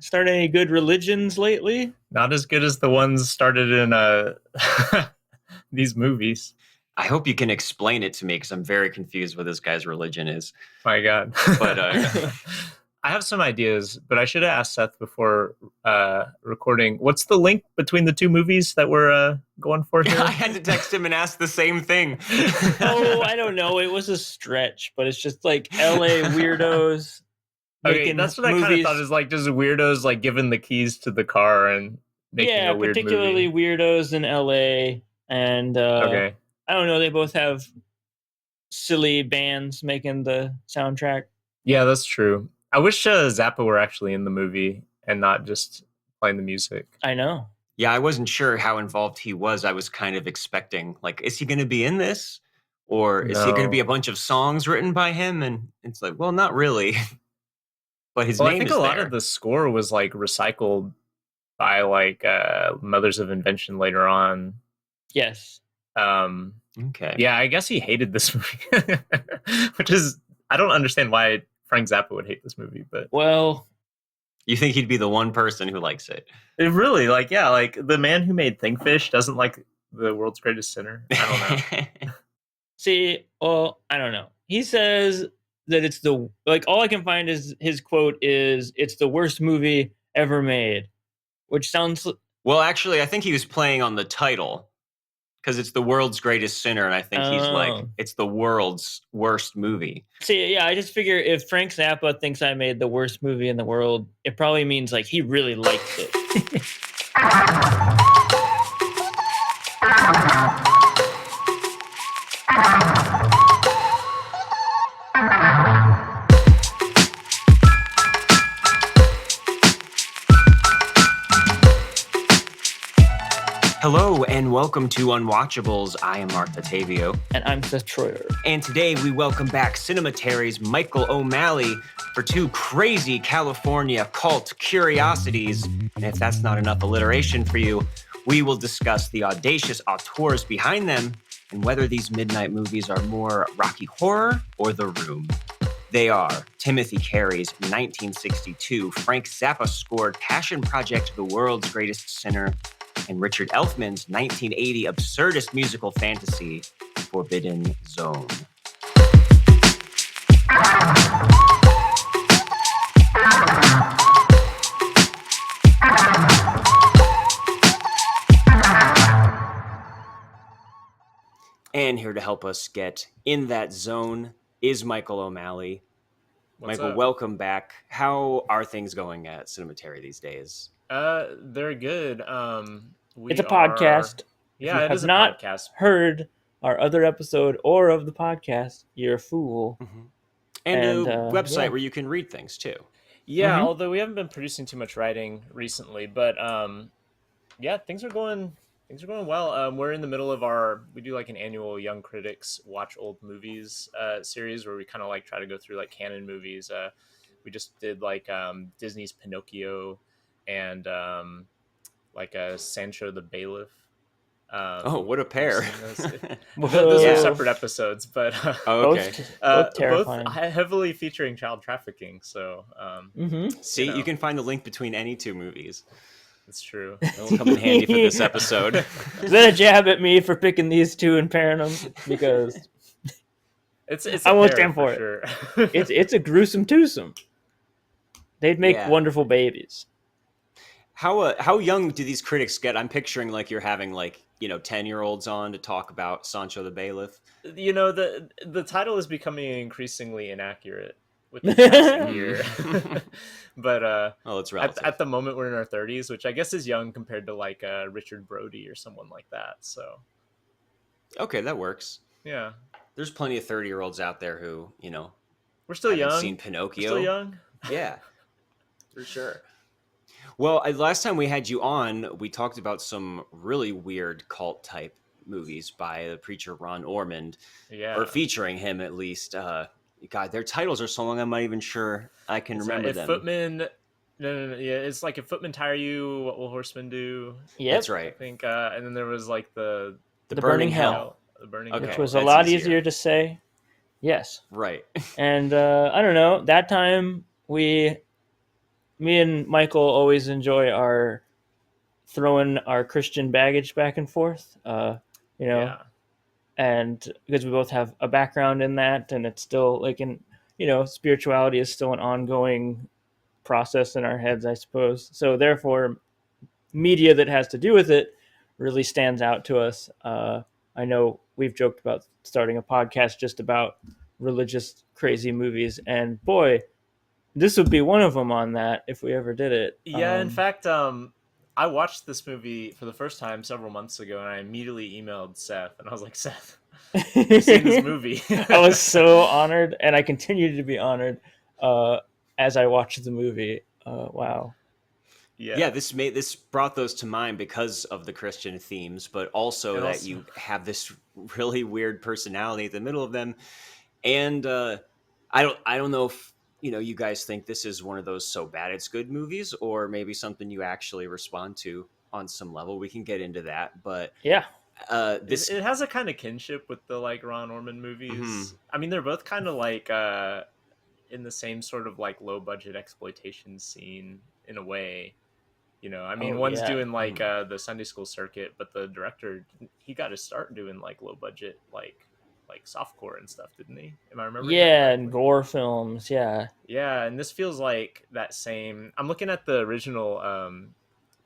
start any good religions lately? Not as good as the ones started in these movies. I hope you can explain it to me because I'm very confused what this guy's religion is. My God. But I have some ideas, but I should have asked Seth before recording. What's the link between the two movies that we're going for here? I had to text him and ask the same thing. Oh, I don't know. It was a stretch, but it's just like LA weirdos. Okay, that's what I kind of thought is like just weirdos like giving the keys to the car and making a weird particularly movie. weirdos in LA. And Okay. I don't know. They both have silly bands making the soundtrack. Yeah, that's true. I wish Zappa were actually in the movie and not just playing the music. I know. Yeah, I wasn't sure how involved he was. I was kind of expecting, like, is he going to be in this? Or is he going to be a bunch of songs written by him? And it's like, well, not really. But his name I think is a lot there. of the score was like recycled by like Mothers of Invention later on. Yes. Okay. Yeah, I guess he hated this movie, which is, I don't understand why Frank Zappa would hate this movie, but well, you think he'd be the one person who likes it? It really, like, yeah, like the man who made Thingfish doesn't like The World's Greatest Sinner. I don't know. See, well, I don't know. He says that it's all I can find is his quote is, "It's the worst movie ever made," which sounds. Well, actually, I think he was playing on the title because it's the world's greatest sinner, and I think he's like, it's the world's worst movie. See, yeah, I just figure if Frank Zappa thinks I made the worst movie in the world, it probably means like he really liked it. Hello and welcome to Unwatchables. I am Mark Batavio. And I'm Seth Troyer. And today we welcome back Cinematary's Michael O'Malley for two crazy California cult curiosities. And if that's not enough alliteration for you, we will discuss the audacious auteurs behind them and whether these midnight movies are more Rocky Horror or The Room. They are Timothy Carey's 1962 Frank Zappa-scored passion project, The World's Greatest Sinner, and Richard Elfman's 1980 absurdist musical fantasy, Forbidden Zone. And here to help us get in that zone is Michael O'Malley. What's Michael, up? welcome back. How are things going at Cinematary these days? They're good. It's a podcast. Yeah, if it you is have a not podcast. heard our other episode or of the podcast, you're a fool. Mm-hmm. And a website yeah. where you can read things too. Yeah, although we haven't been producing too much writing recently, but yeah, things are going well. We're in the middle of we do like an annual Young Critics Watch Old Movies series where we kind of like try to go through like canon movies. We just did like Disney's Pinocchio and like Sancho the Bailiff. Oh, what a pair. Those are separate episodes, but okay. Both terrifying. Both heavily featuring child trafficking. So See, you can find the link between any two movies. That's true. It'll come in handy for this episode. Is that a jab at me for picking these two and pairing them? Because it's I won't pair, stand for it. sure. It's a gruesome twosome. They'd make Yeah. wonderful babies. How young do these critics get? I'm picturing like you're having like 10-year-olds on to talk about Sancho the Bailiff. The title is becoming increasingly inaccurate with the passing year. But it's relative. at the moment we're in our 30s, which I guess is young compared to like Richard Brody or someone like that. So okay, that works. Yeah, there's plenty of 30-year-olds out there who we're still haven't young. Seen Pinocchio. We're still young. Yeah, for sure. Well, last time we had you on, we talked about some really weird cult type movies by the preacher Ron Ormond, or featuring him at least. God, their titles are so long I'm not even sure I can remember them. Footmen, no, yeah, it's like If Footmen Tire You, What Will Horsemen Do? Yep. That's right. I think, and then there was like the Burning Hell. The Burning Okay. Hell. Which was a lot easier to say. Yes. Right. And I don't know, that time we me and Michael always enjoy our throwing our Christian baggage back and forth. You know, Yeah. and because we both have a background in that, and it's still like spirituality is still an ongoing process in our heads, I suppose. So therefore, media that has to do with it really stands out to us. I know we've joked about starting a podcast just about religious crazy movies, and boy, this would be one of them on that if we ever did it. Yeah, in fact, I watched this movie for the first time several months ago, and I immediately emailed Seth, and I was like, Seth, have you seen this movie? I was so honored, and I continue to be honored as I watched the movie. Wow. Yeah, this brought those to mind because of the Christian themes, but also And that also, you have this really weird personality at the middle of them. And I don't know if you guys think this is one of those so bad it's good movies, or maybe something you actually respond to on some level. We can get into that, but Yeah. this it has a kind of kinship with the like Ron Orman movies. mhm. I mean, they're both kind of like in the same sort of like low budget exploitation scene in a way. I mean, Oh one's yeah. doing like the Sunday school circuit, but the director, he got to start doing like low budget like softcore and stuff, didn't he? Am I remembering that Yeah, and correctly? gore films. Yeah. Yeah, and this feels like that same. I'm looking at the original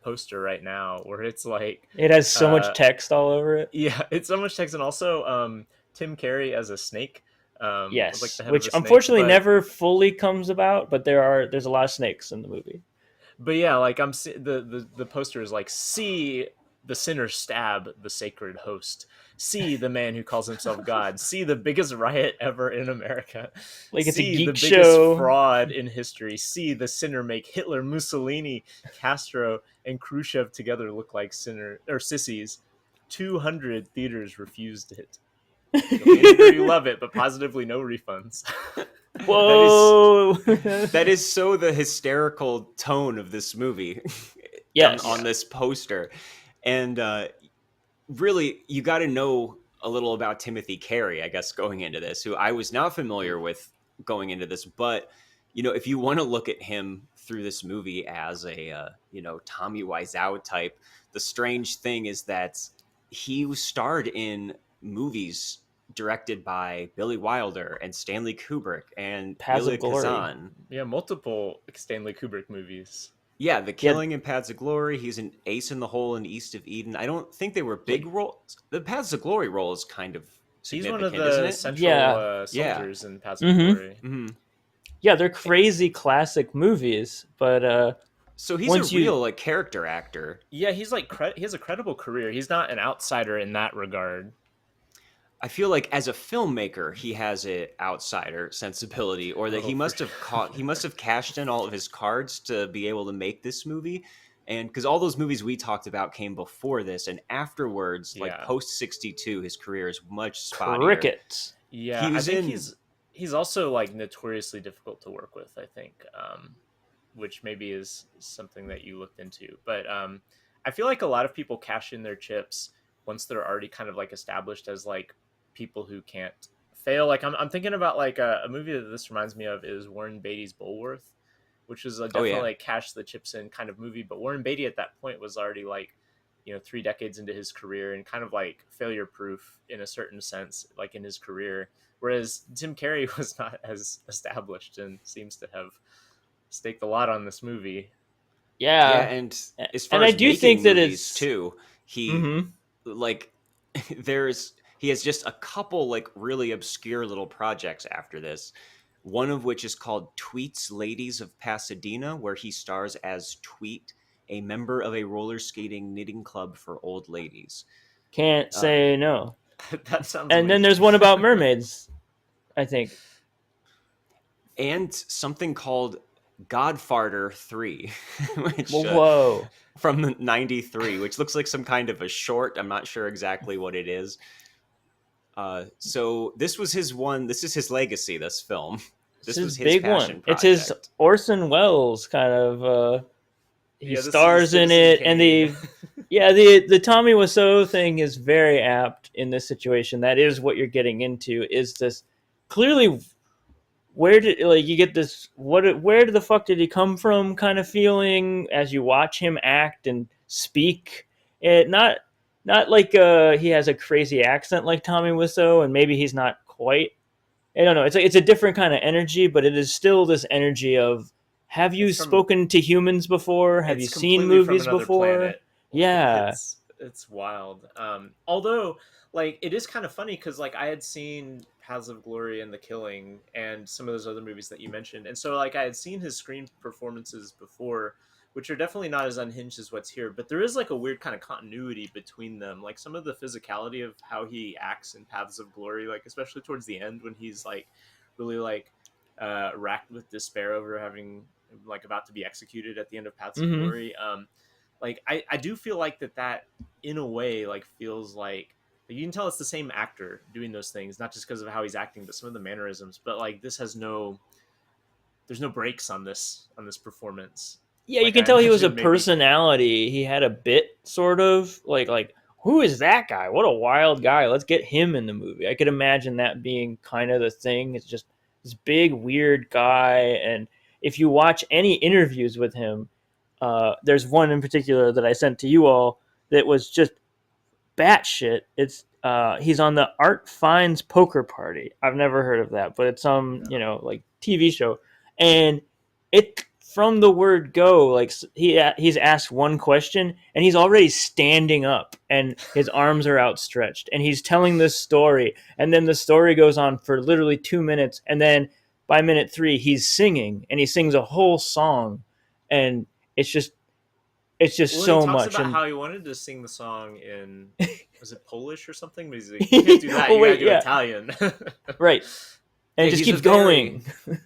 poster right now, where it's like, It has so much uh, text all over it. yeah, it's so much text, and also Tim Carey as a snake, as like Yes, the head of which a snake, unfortunately never fully comes about, but there's a lot of snakes in the movie. but yeah, like the poster is like, see the sinner stab the sacred host, see the man who calls himself God, see the biggest riot ever in America, Like it's a see the geek biggest show. fraud in history, see the sinner make Hitler, Mussolini, Castro, and Khrushchev together look like sinner or sissies. 200 theaters refused it. Show me anywhere you love it, but positively no refunds. that is Whoa. that is so the hysterical tone of this movie on Yes. this poster. And really, you got to know a little about Timothy Carey, I guess, going into this, who I was not familiar with going into this. But, if you want to look at him through this movie as a, Tommy Wiseau type, the strange thing is that he starred in movies directed by Billy Wilder and Stanley Kubrick and Paths Elia of Glory. Kazan. Yeah, multiple Stanley Kubrick movies. Yeah, The Yeah. Killing and Paths of Glory. He's an Ace in the Hole in East of Eden. I don't think they were big roles. The Paths of Glory role is kind of He's one of significant, isn't the it? central Yeah. soldiers in Paths of Mm-hmm. Glory. hmm Yeah, they're crazy classic movies, but So he's once a you real character actor. Yeah, he's like he has a credible career. He's not an outsider in that regard. I feel like as a filmmaker, he has an outsider sensibility, or that Oh, he for must have sure. he must have cashed in all of his cards to be able to make this movie. And because all those movies we talked about came before this, and afterwards, like Yeah. post 62, his career is much spottier. crickets. Yeah, He I was think in he's also like notoriously difficult to work with, I think. Which maybe is something that you looked into. But I feel like a lot of people cash in their chips once they're already kind of like established as like people who can't fail. Like I'm thinking about like a movie that this reminds me of is Warren Beatty's Bulworth, which is Oh definitely yeah. like cash the chips in kind of movie. But Warren Beatty at that point was already like 3 decades into his career and kind of like failure proof in a certain sense, like in his career. Whereas Tim Carey was not as established and seems to have staked a lot on this movie. Yeah, Yeah. and as And far I as do think making that movies it's too, he mm-hmm. like he has just a couple like really obscure little projects after this. One of which is called Tweet's Ladies of Pasadena, where he stars as Tweet, a member of a roller skating knitting club for old ladies. Can't say no. That sounds And then amazing. there's one about mermaids, I think. And something called Godfarter 3, which Whoa. from 93, which looks like some kind of a short. I'm not sure exactly what it is. So this was this is his legacy, this film. This This was is his big passion one. project. It's his Orson Welles kind of he Yeah, this stars is in Citizen it, and Kane. the Tommy Wiseau thing is very apt in this situation. That is what you're getting into, is this clearly where did like you get this where the fuck did he come from kind of feeling as you watch him act and speak. Not like he has a crazy accent like Tommy Wiseau, and maybe he's not quite. I don't know. It's a different kind of energy, but it is still this energy of, have you It's from spoken to humans before? Have you it's seen completely from movies another before? planet. Like Yeah. it's wild. Although like it is kind of funny because like I had seen Paths of Glory and The Killing and some of those other movies that you mentioned, and so like I had seen his screen performances before, which are definitely not as unhinged as what's here, but there is like a weird kind of continuity between them. Like some of the physicality of how he acts in Paths of Glory, like especially towards the end when he's like really like racked with despair over having like about to be executed at the end of Paths of Mm-hmm. Glory. Like I do feel like that in a way like feels like you can tell it's the same actor doing those things, not just because of how he's acting, but some of the mannerisms. But like this has there's no breaks on this performance. Yeah, you Like can I tell he was a imagine maybe personality. He had a bit, sort of like who is that guy? What a wild guy! Let's get him in the movie. I could imagine that being kind of the thing. It's just this big weird guy, and if you watch any interviews with him, there's one in particular that I sent to you all that was just batshit. It's he's on the Art Finds Poker Party. I've never heard of that, but it's some no. like TV show, and it from the word go like he's asked one question and he's already standing up and his arms are outstretched and he's telling this story, and then the story goes on for literally 2 minutes, and then by minute 3 he's singing and he sings a whole song, and it's just it's just Well, he so talks much. about And how he wanted to sing the song in was it Polish or something? But he's like, you can't do that. oh You gotta wait, do yeah, Italian. right. And Yeah, it just keeps going.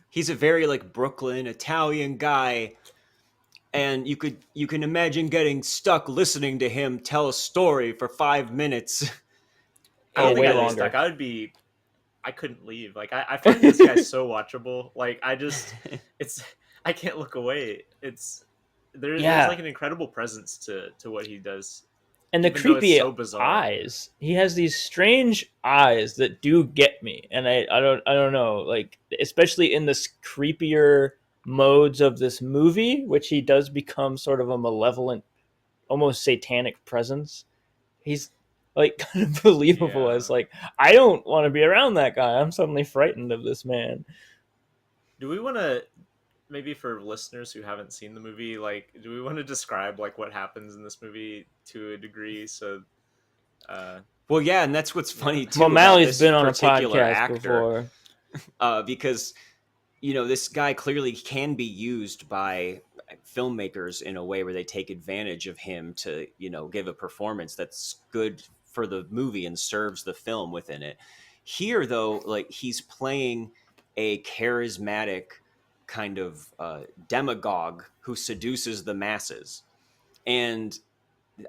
he's a very like Brooklyn Italian guy, and you can imagine getting stuck listening to him tell a story for 5 minutes. I don't Oh, think way I'd be stuck. longer. I couldn't leave. Like I find this guy so watchable. Like it's I can't look away. There's Yeah, like an incredible presence to what he does, and the even though it's creepy so bizarre. eyes. He has these strange eyes that do get me, and I don't know, like especially in this creepier modes of this movie, which he does become sort of a malevolent, almost satanic presence. He's like kind of believable as Yeah. like, I don't want to be around that guy. I'm suddenly frightened of this man. Do we want to maybe for listeners who haven't seen the movie, like, do we want to describe like what happens in this movie to a degree? So, uh, Well, yeah, and that's what's yeah, funny Well, too about Mally's this been on a particular podcast actor, before. because this guy clearly can be used by filmmakers in a way where they take advantage of him to give a performance that's good for the movie and serves the film within it. Here, though, like he's playing a charismatic kind of demagogue who seduces the masses, and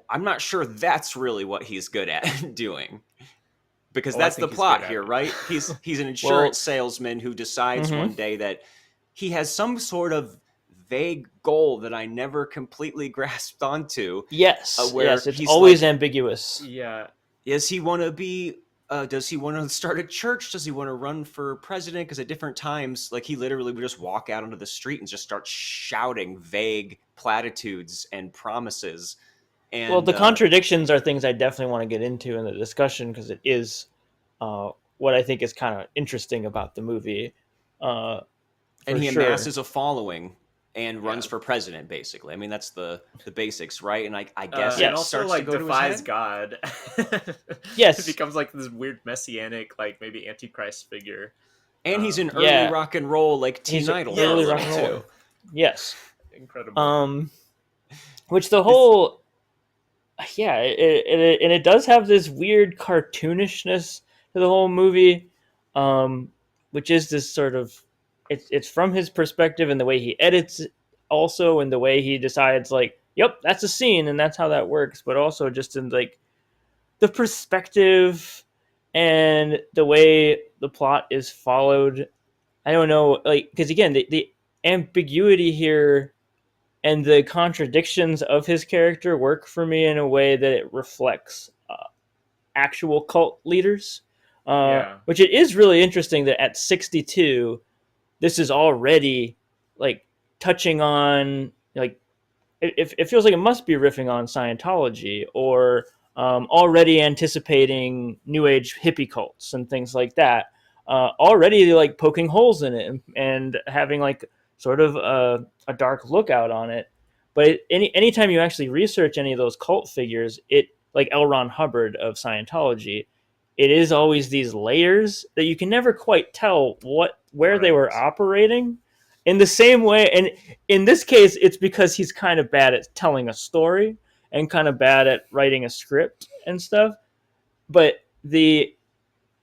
I'm not sure that's really what he's good at doing, because oh, I that's the think he's good plot at here, it. right? He's an Well, insurance salesman who decides mhm. one day that he has some sort of vague goal that I never completely grasped onto, Yes, where yes, it's he's always like, ambiguous. Yeah, does he want to be? Does he want to start a church? Does he want to run for president? Because at different times, like he literally would just walk out onto the street and just start shouting vague platitudes and promises. Well, And the contradictions are things I definitely want to get into in the discussion because it is what I think is kind of interesting about the movie, uh, and for he sure. amasses a following and runs yeah, for president, basically. I mean, that's the basics, right? And I guess and it Yes, also starts to like go to his defies head. God. It yes, becomes like this weird messianic, like maybe antichrist figure. And he's an early yeah. rock and roll, like He's teen an idol for a early Yes, rock little and too. roller. Yes, incredible. which the It's whole yeah, and it does have this weird cartoonishness to the whole movie, which is this sort of it's from his perspective and the way he edits it also, and the way he decides like, yep, that's a scene and that's how that works, but also just in like the perspective and the way the plot is followed. I don't know, like because again the ambiguity here and the contradictions of his character work for me in a way that it reflects actual cult leaders. Yeah, Which it is really interesting that at 62, this is already like touching on like it feels like it must be riffing on Scientology or already anticipating New Age hippie cults and things like that. Already like poking holes in it and having like sort of a dark lookout on it. But anytime you actually research any of those cult figures, it like L. Ron Hubbard of Scientology, it is always these layers that you can never quite tell where they were Right. operating. In the same way, and in this case, it's because he's kind of bad at telling a story and kind of bad at writing a script and stuff. But the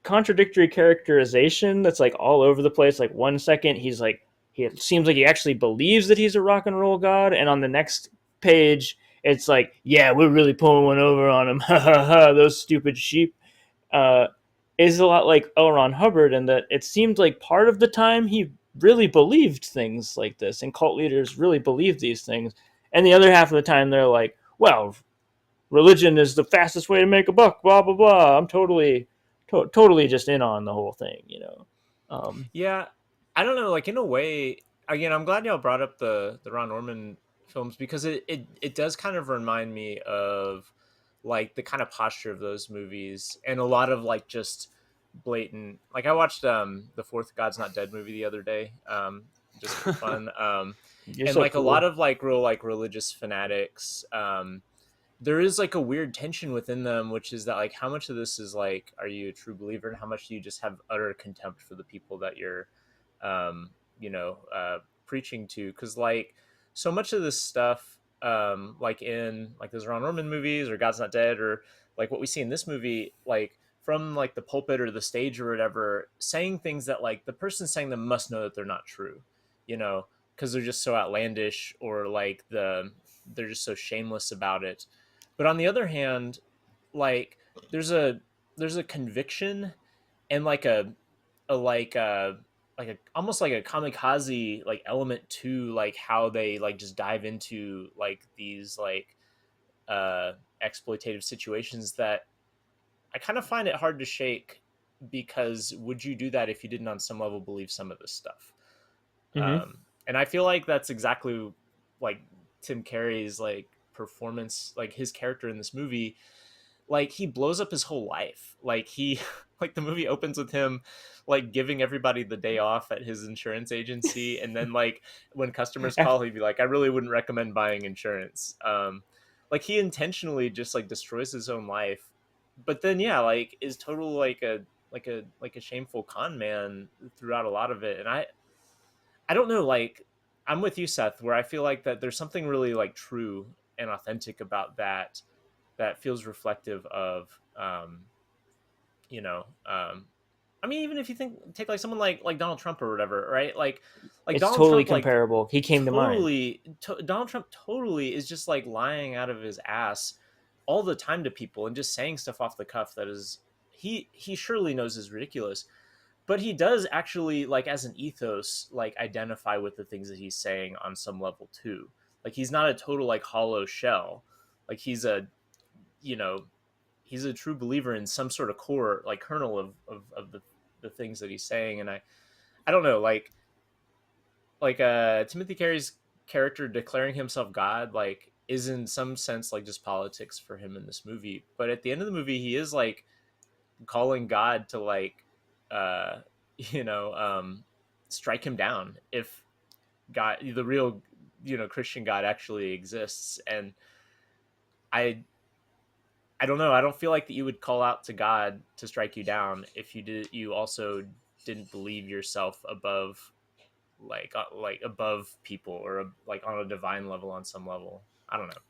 contradictory characterization that's like all over the place, like 1 second he's like, he it seems like he actually believes that he's a rock and roll god, and on the next page it's like, yeah, we're really pulling one over on him, ha ha ha, those stupid sheep. uh, is a lot like L. Ron Hubbard in that it seemed like part of the time he really believed things like this, and cult leaders really believe these things, and the other half of the time they're like, well, religion is the fastest way to make a buck, blah blah blah. I'm totally just in on the whole thing, you know. Yeah, I don't know. Like in a way, again, I'm glad y'all brought up the Ron Norman films because it does kind of remind me of like the kind of posture of those movies and a lot of like just blatant. Like I watched the fourth God's Not Dead movie the other day, just for fun. You're And so like a lot cool. of like real like religious fanatics. There is like a weird tension within them, which is that like how much of this is like, are you a true believer, and how much do you just have utter contempt for the people that you're, um, preaching to? Because like so much of this stuff, like in like those Ron Norman movies or God's Not Dead or like what we see in this movie, like from like the pulpit or the stage or whatever, saying things that like the person saying them must know that they're not true, you know, because they're just so outlandish or like they're just so shameless about it. But on the other hand, like there's a there's a conviction and like a almost like a kamikaze like element to like how they like just dive into like these like uh exploitative situations that I kind of find it hard to shake, because would you do that if you didn't on some level believe some of this stuff? Mm-hmm. And I feel like that's exactly like Tim Carey's like performance, like his character in this movie. Like he blows up his whole life. Like he like the movie opens with him like giving everybody the day off at his insurance agency, and then like when customers call he'd be like, I really wouldn't recommend buying insurance. Like he intentionally just like destroys his own life, but then yeah, like is total like a shameful con man throughout a lot of it. And I don't know, like I'm with you, Seth, where I feel like that there's something really like true and authentic about that that feels reflective of you know, I mean, even if you take like someone like Donald Trump or whatever, right? Like It's Donald totally Trump like comparable. He came to mind. Donald Trump totally is just like lying out of his ass all the time to people and just saying stuff off the cuff that is he surely knows is ridiculous, but he does actually like as an ethos like identify with the things that he's saying on some level too. Like he's not a total like hollow shell. Like he's a, you know, he's a true believer in some sort of core like kernel of the things that he's saying. And I don't know, like Timothy Carey's character declaring himself God like is in some sense like just politics for him in this movie, but at the end of the movie he is like calling God to like uh you know strike him down if God, the real, you know, Christian God actually exists. And I I don't know. I don't feel like that you would call out to God to strike you down if you also didn't believe yourself above like above people or like on a divine level on some level. I don't know.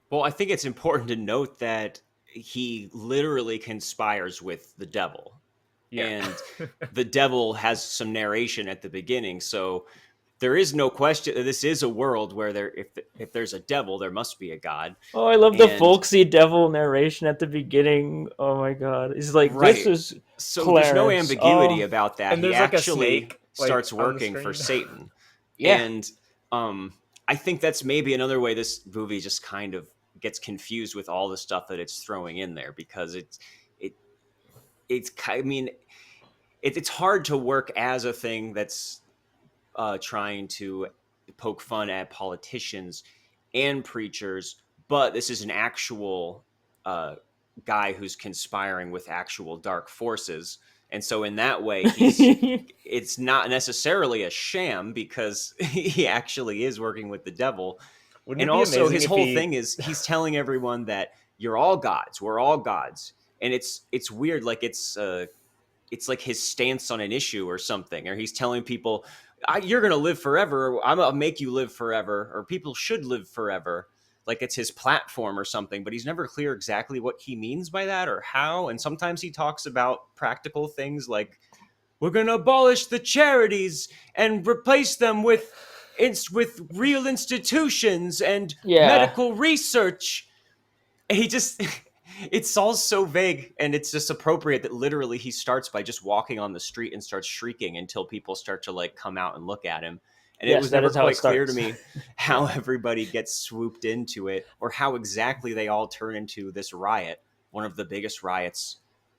Well, I think it's important to note that he literally conspires with the devil. Yeah. And the devil has some narration at the beginning. So there is no question that this is a world where if there's a devil, there must be a God. Oh, I love the And folksy devil narration at the beginning. Oh my god. He's like, this right. is So there's no Clarence. ambiguity Oh, about that. And He there's like a actually snake like starts on the working for screen. Satan. yeah. And I think that's maybe another way this movie just kind of gets confused with all the stuff that it's throwing in there, because it it's I mean it's hard to work as a thing that's trying to poke fun at politicians and preachers, but this is an actual guy who's conspiring with actual dark forces. And so in that way, it's not necessarily a sham because he actually is working with the devil. Wouldn't And it be also amazing his if whole he thing is he's telling everyone that you're all gods, we're all gods. And it's weird, like it's like his stance on an issue or something, or he's telling people, you're going to live forever, or I'm going to make you live forever, or people should live forever. Like it's his platform or something, but he's never clear exactly what he means by that or how. And sometimes he talks about practical things like, we're going to abolish the charities and replace them with real institutions and Yeah. medical research. He just it's all so vague, and it's just appropriate that literally he starts by just walking on the street and starts shrieking until people start to like come out and look at him. And it Yes, was that never is how it quite clear to starts. me how everybody gets swooped into it or how exactly they all turn into this riot, one of the biggest riots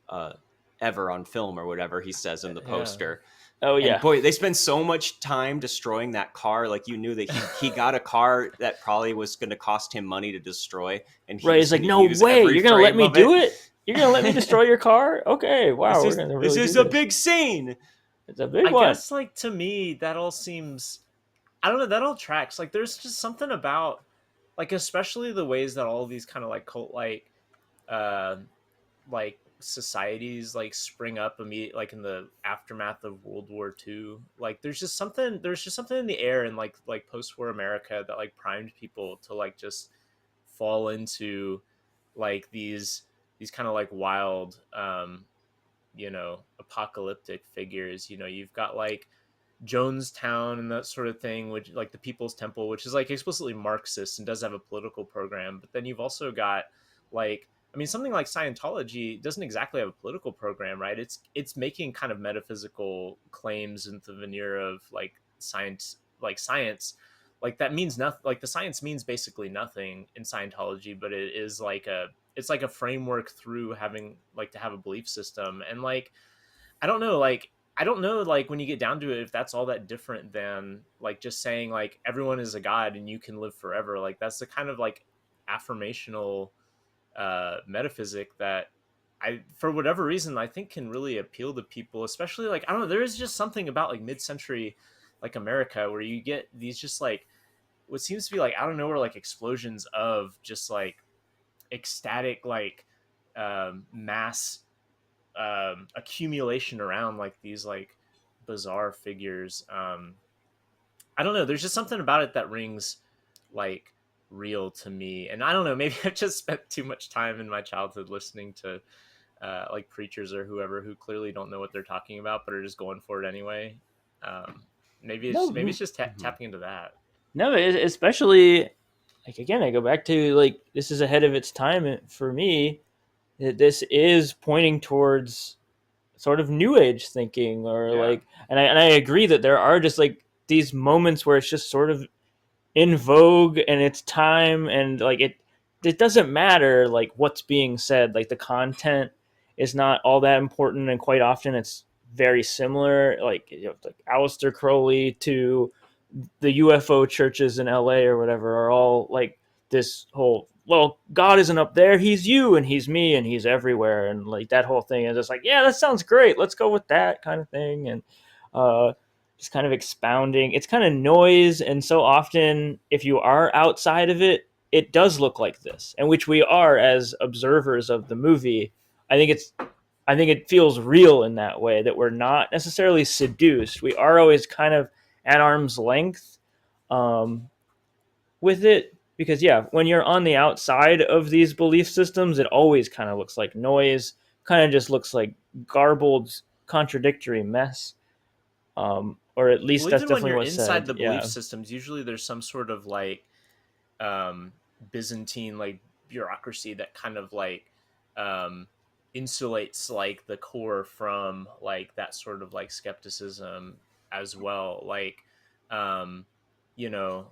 uh, ever on film or whatever he says in the yeah. poster. Oh And yeah. boy, they spend so much time destroying that car. Like you knew that he got a car that probably was going to cost him money to destroy, and Right. he's He's like, going to no use way. every You're gonna let frame me of it. do it. You're gonna let me destroy your car. Okay. Wow. We're gonna This really do is a this. big scene. It's a big I one. guess like to me that all seems, I don't know, that all tracks. Like there's just something about, like, especially the ways that all of these kind of like cult uh like societies like spring up immediate, like in the aftermath of World War II. Like there's just something in the air in like post-war America that like primed people to like just fall into like these kind of like wild apocalyptic figures. You've got like Jonestown and that sort of thing, which like the People's Temple, which is like explicitly Marxist and does have a political program. But then you've also got like, I mean, something like Scientology doesn't exactly have a political program, right? It's making kind of metaphysical claims in the veneer of science. Like that means nothing. Like the science means basically nothing in Scientology, but it is like it's like a framework through having like to have a belief system. And like I don't know, like when you get down to it, if that's all that different than like just saying like everyone is a god and you can live forever. Like that's the kind of like affirmational metaphysic that for whatever reason, I think can really appeal to people, especially like, I don't know, there is just something about like mid-century, like America, where you get these just like what seems to be like, I don't know, where like explosions of just like ecstatic, like mass accumulation around like these like bizarre figures. I don't know, there's just something about it that rings like real to me. And I don't know, maybe I've just spent too much time in my childhood listening to like preachers or whoever who clearly don't know what they're talking about but are just going for it anyway. Maybe No, it's just tapping into that. no, especially like again, I go back to like this is ahead of its time for me. This is pointing towards sort of new age thinking, or Yeah. like, and I agree that there are just like these moments where it's just sort of in vogue and it's time, and like it doesn't matter like what's being said, like the content is not all that important, and quite often it's very similar, like like Aleister Crowley to the UFO churches in LA or whatever are all like this whole, well, God isn't up there, he's you and he's me and he's everywhere, and like that whole thing is just like, yeah, that sounds great, let's go with that kind of thing. And uh just kind of expounding, it's kind of noise, and so often if you are outside of it, it does look like this, and which we are as observers of the movie. I think it feels real in that way, that we're not necessarily seduced, we are always kind of at arm's length um, with it, because yeah, when you're on the outside of these belief systems, it always kind of looks like noise, kind of just looks like garbled contradictory mess, or at least Well, that's even when definitely you're what's inside said. the belief Yeah. systems, usually there's some sort of like um Byzantine like bureaucracy that kind of like um insulates like the core from like that sort of like skepticism as well. Like um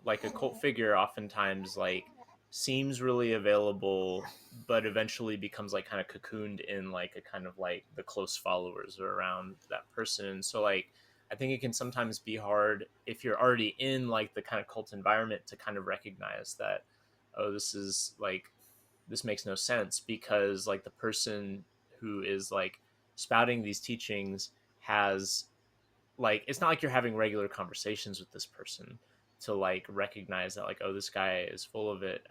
like a cult figure oftentimes like seems really available but eventually becomes like kind of cocooned in like a kind of like the close followers around that person. So like I think it can sometimes be hard if you're already in like the kind of cult environment to kind of recognize that, oh, this makes no sense, because like the person who is like spouting these teachings has, like, it's not like you're having regular conversations with this person to like recognize that, like, oh, this guy is full of it.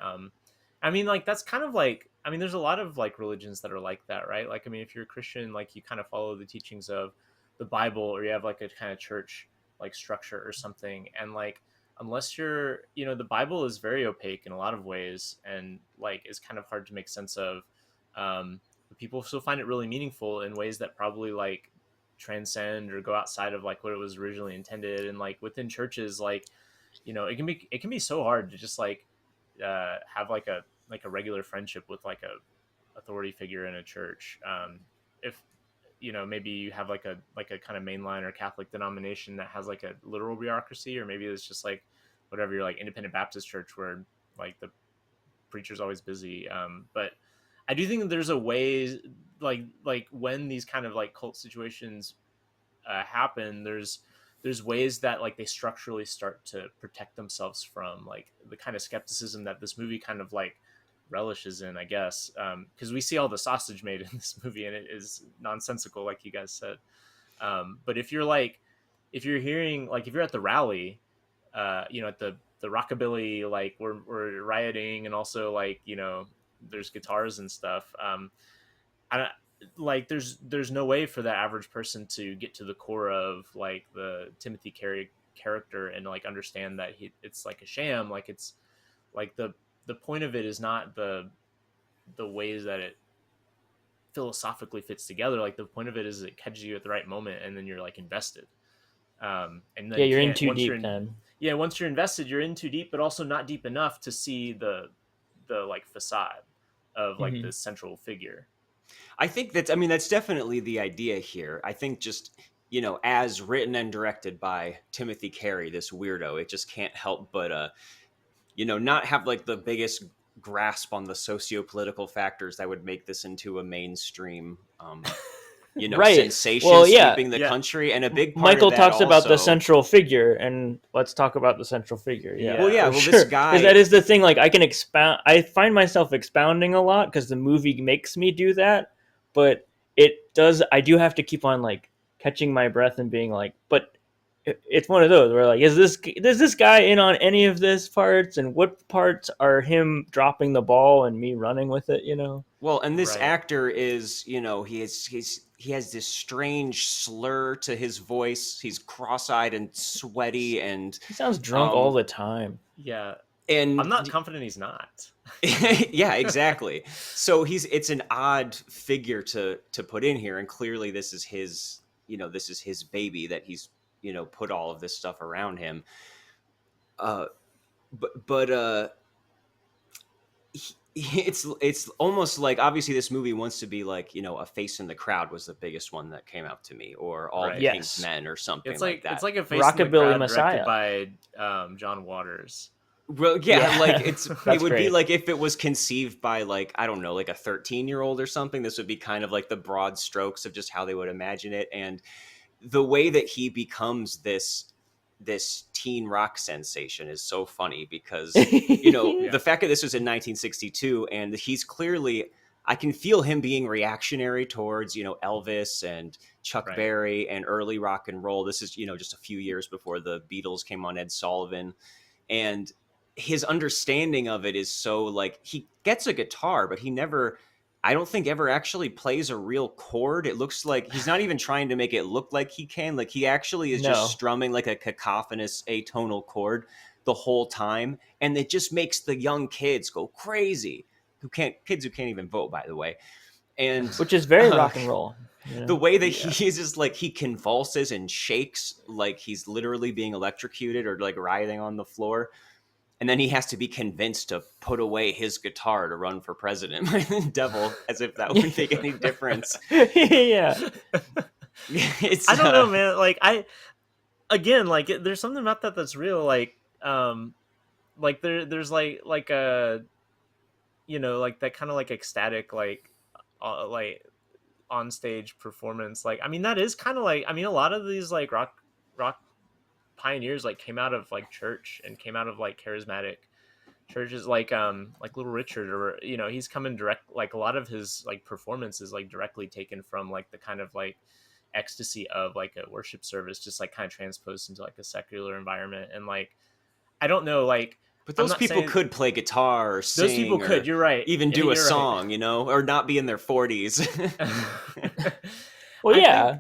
I mean, like, that's kind of like, I mean, there's a lot of like religions that are like that, right? Like, I mean, if you're a Christian, like, you kind of follow the teachings of the Bible, or you have like a kind of church like structure or something. And like, unless you're, the Bible is very opaque in a lot of ways, and like is kind of hard to make sense of. But people still find it really meaningful in ways that probably like transcend or go outside of like what it was originally intended. And like within churches, like, it can be so hard to just like have like a regular friendship with like a authority figure in a church. If maybe you have like a kind of mainline or Catholic denomination that has like a literal bureaucracy, or maybe it's just like whatever, you're like independent Baptist church where like the preacher's always busy. But I do think that there's a way, like when these kind of like cult situations happen, there's ways that like they structurally start to protect themselves from like the kind of skepticism that this movie kind of like relishes in, I guess, because we see all the sausage made in this movie and it is nonsensical, like you guys said. But if you're hearing, like, if you're at the rally, at the rockabilly, like we're rioting, and also like there's guitars and stuff. I don't, like there's no way for the average person to get to the core of like the Timothy Carey character and like understand that it's like a sham. Like, it's like the point of it is not the ways that it philosophically fits together. Like, the point of it is it catches you at the right moment, and then you're like invested. And then Yeah, you you're in can't, too deep then. yeah, once you're invested, you're in too deep, but also not deep enough to see the like facade of like the central figure. I think that's definitely the idea here. I think just, as written and directed by Timothy Carey, this weirdo, it just can't help but, not have like the biggest grasp on the socio-political factors that would make this into a mainstream, Right. sensation Well, yeah. sweeping the country. And a big part Michael of that talks about the also, central figure, and let's talk about the central figure. Yeah. Well, yeah, for well, sure. this guy, because that is the thing. Like, I can expound. I find myself expounding a lot because the movie makes me do that. But it does. I do have to keep on like catching my breath and being like, but it's one of those where like, is this guy in on any of this parts, and what parts are him dropping the ball and me running with it? Well, and this Right. actor is, he has this strange slur to his voice. He's cross-eyed and sweaty, and He sounds drunk all the time. Yeah. and I'm not confident he's not. yeah, exactly. So it's an odd figure to put in here, and clearly this is his baby that he's put all of this stuff around him. But it's almost like, obviously this movie wants to be like, a face in the crowd was the biggest one that came out to me, or All Right. the King's Men, or something It's like that. it's like a face in the Rockabilly crowd Messiah. directed by John Waters. Well, yeah, Yeah. like it would be great. like if it was conceived by like, I don't know, like a 13-year-old or something. This would be kind of like the broad strokes of just how they would imagine it. And the way that he becomes this teen rock sensation is so funny, because the fact that this was in 1962, and he's clearly, I can feel him being reactionary towards Elvis and Chuck Right. Berry and early rock and roll. This is just a few years before the Beatles came on Ed Sullivan, and his understanding of it is so like, he gets a guitar, but he never, I don't think, ever actually plays a real chord. It looks like he's not even trying to make it look like he can. Like, he actually is No. just strumming like a cacophonous atonal chord the whole time, and it just makes the young kids go crazy. Kids who can't even vote, by the way. And Which is very rock and roll. the way that he is just like, he convulses and shakes like he's literally being electrocuted or like writhing on the floor. And then he has to be convinced to put away his guitar to run for president by the devil, as if that would make any difference. Yeah. I don't know, man. Like, there's something about that that's real. Like there's like a, like that kind of like ecstatic, like on stage performance. Like, I mean, that is kind of like, I mean, a lot of these like rock rock pioneers like came out of like church and came out of like charismatic churches, like Little Richard, or he's coming direct, like a lot of his like performances like directly taken from like the kind of like ecstasy of like a worship service, just like kind of transposed into like a secular environment. And like I don't know, like But I'm those not people saying could play guitar or those people sing could, or you're right, even do a you're right. song, or not be in their 40s. Well, I yeah.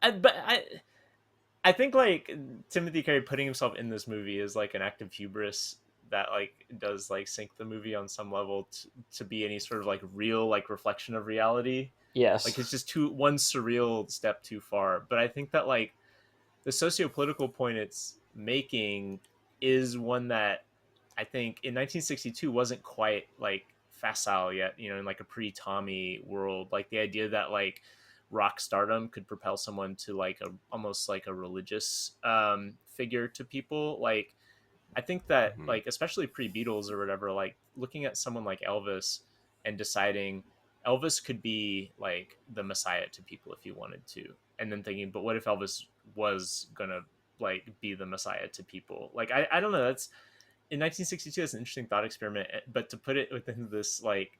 think I think like Timothy Carey putting himself in this movie is like an act of hubris that like does like sink the movie on some level to be any sort of like real like reflection of reality. Yes. Like it's just one surreal step too far. But I think that like the socio-political point it's making is one that I think in 1962 wasn't quite like facile yet, in like a pre-Tommy world. Like the idea that like rock stardom could propel someone to like a almost like a religious figure to people. Like I think that like especially pre-Beatles or whatever, like looking at someone like Elvis and deciding Elvis could be like the messiah to people if he wanted to, and then thinking, but what if Elvis was gonna like be the messiah to people? Like I don't know, that's in 1962, that's an interesting thought experiment, but to put it within this like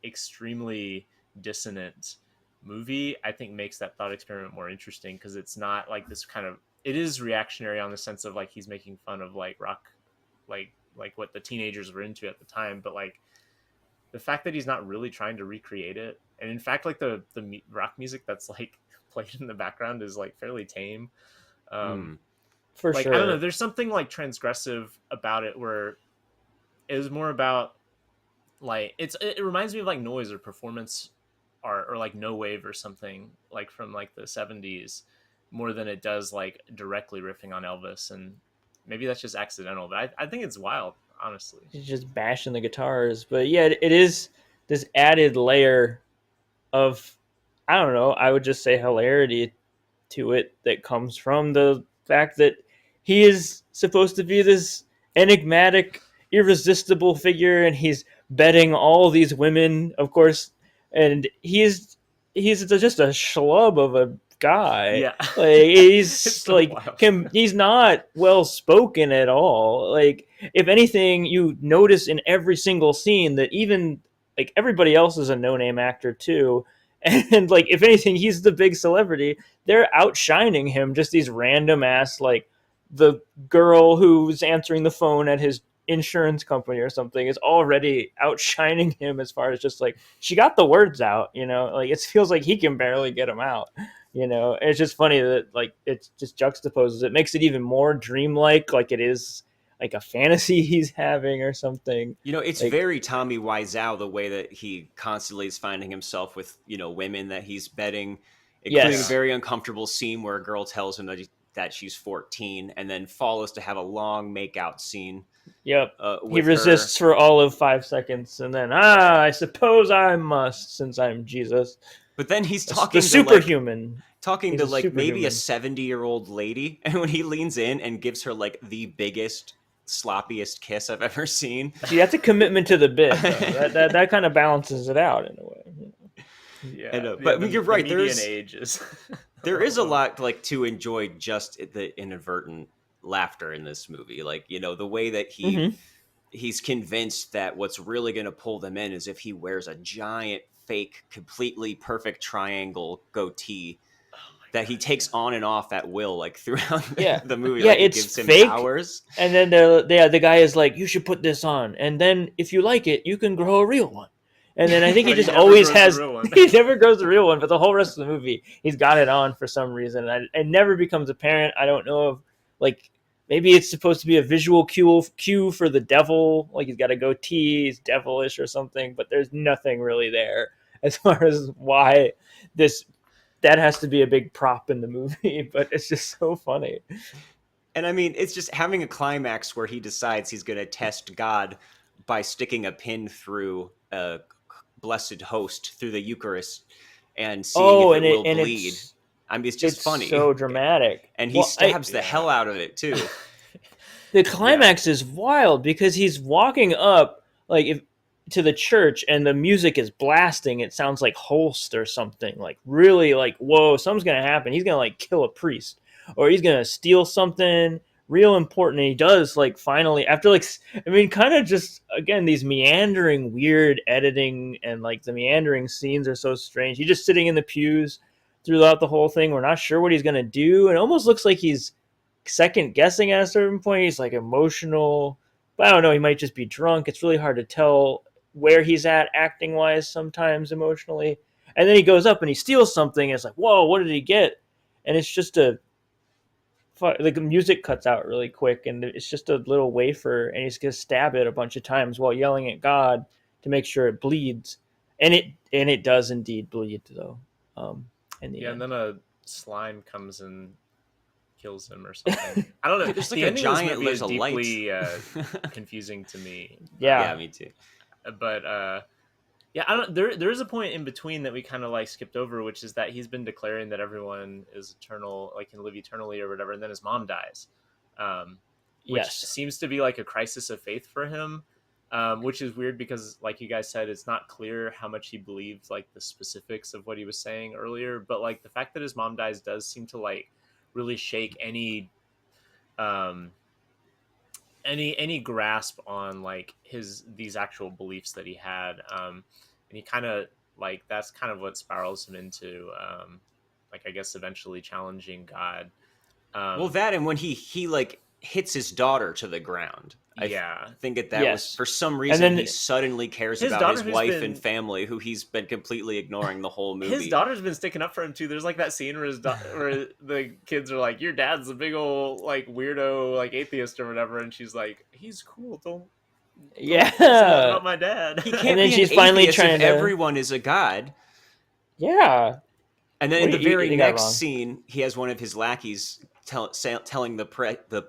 extremely dissonant movie, I think makes that thought experiment more interesting, because it's not like this kind of, it is reactionary on the sense of like he's making fun of like rock, like what the teenagers were into at the time, but like the fact that he's not really trying to recreate it, and in fact like the rock music that's like played in the background is like fairly tame. For like sure. I don't know, there's something like transgressive about it, where it was more about like it reminds me of like noise or performance art, or like no wave or something like from like the 70s, more than it does like directly riffing on Elvis. And maybe that's just accidental, but I think it's wild, honestly. He's just bashing the guitars. But yeah, it is this added layer of, I don't know, I would just say hilarity to it that comes from the fact that he is supposed to be this enigmatic, irresistible figure, and he's betting all these women, of course, and he's just a schlub of a guy. Yeah. Like It's he's so like wild. he's not well spoken at all. Like if anything, you notice in every single scene that even like everybody else is a no-name actor too. And like if anything, he's the big celebrity. They're outshining him. Just these random ass, like the girl who's answering the phone at his insurance company or something is already outshining him as far as just like she got the words out, like it feels like he can barely get them out. And it's just funny that like it just juxtaposes, it makes it even more dreamlike, like it is like a fantasy he's having or something. It's like, very Tommy Wiseau, the way that he constantly is finding himself with, women that he's betting, including Yes. a very uncomfortable scene where a girl tells him that she's 14 and then follows to have a long makeout scene. Yep. He with resists her. for all of 5 seconds, and then I suppose I must, since I'm Jesus. But then he's The talking to superhuman. talking He's to a like maybe a superhuman. 70-year-old lady, and when he leans in and gives her like the biggest, sloppiest kiss I've ever seen. See, that's a commitment to the bit, though. that kind of balances it out in a way. Yeah, But you're right. The median age is there is a lot like to enjoy just the inadvertent laughter in this movie. Like, the way that he's convinced that what's really going to pull them in is if he wears a giant, fake, completely perfect triangle goatee that he takes on and off at will, like throughout the movie. Yeah, like it it's gives him fake. powers. And then the guy is like, you should put this on, and then if you like it, you can grow a real one. And then I think he just always has. He never grows the real one, but the whole rest of the movie, he's got it on for some reason. And it never becomes apparent. I don't know if like maybe it's supposed to be a visual cue for the devil, like he's got a goatee, he's devilish or something. But there's nothing really there as far as why that has to be a big prop in the movie. But it's just so funny. And I mean, it's just having a climax where he decides he's going to test God by sticking a pin through a blessed host through the Eucharist and seeing if it will bleed. I mean, it's just funny. So dramatic. And he stabs the hell out of it too. The climax is wild because he's walking up to the church and the music is blasting. It sounds like Holst or something, like really like, whoa, something's going to happen. He's going to like kill a priest. or he's gonna steal something real important. And he does, like, finally, after, like, I mean, kind of just, again, these meandering weird editing, and like the meandering scenes are so strange. He's just sitting in the pews throughout the whole thing. We're not sure what he's gonna do. It almost looks like he's second guessing at a certain point. He's like emotional, but I don't know, he might just be drunk. It's really hard to tell where he's at acting wise sometimes emotionally. And then he goes up and he steals something, and it's like, whoa, what did he get? And it's just like the music cuts out really quick, and it's just a little wafer, and he's gonna stab it a bunch of times while yelling at God to make sure it bleeds. And it does indeed bleed, though. In the end. And then a slime comes and kills him or something. I don't know. There's like the a ending of this giant movie is there's a light. deeply confusing to me. Yeah. Me too. But yeah, I don't. There is a point in between that we kind of like skipped over, which is that he's been declaring that everyone is eternal, like can live eternally or whatever, and then his mom dies, which Yes. seems to be like a crisis of faith for him, which is weird because, like you guys said, it's not clear how much he believed like the specifics of what he was saying earlier. But like the fact that his mom dies does seem to like really shake any grasp on like these actual beliefs that he had, and he kind of like that's kind of what spirals him into like I guess eventually challenging God. Well, that, and when he like hits his daughter to the ground. Yeah. I think that Yes. was for some reason then he suddenly cares his about daughter his who's wife been- and family, who he's been completely ignoring the whole movie. His daughter's been sticking up for him too. There's like that scene where where the kids are like, "Your dad's a big old like weirdo, like atheist or whatever," and she's like, "He's cool. Don't say that Yeah. about my dad." He can't And then be she's an finally atheist trying if to- everyone is a god. Yeah. And then What in the do you- very you got next wrong. scene, he has one of his lackeys telling the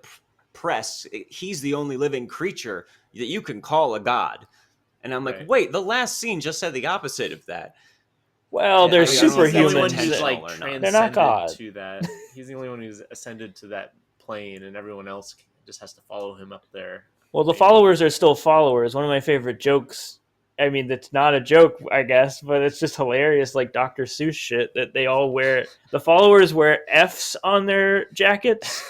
press, he's the only living creature that you can call a god. And I'm like, Right. wait, the last scene just said the opposite of that. Well, Yeah, they're I mean, I don't know if He's the only one that's superhumans. who's intentional like or not. transcended They're not God. to that. He's the only one who's ascended to that plane, and everyone else just has to follow him up there. Well, the Maybe. followers are still followers. One of my favorite jokes, I mean, it's not a joke, I guess, but it's just hilarious, like Dr. Seuss shit, that they all wear, the followers wear F's on their jackets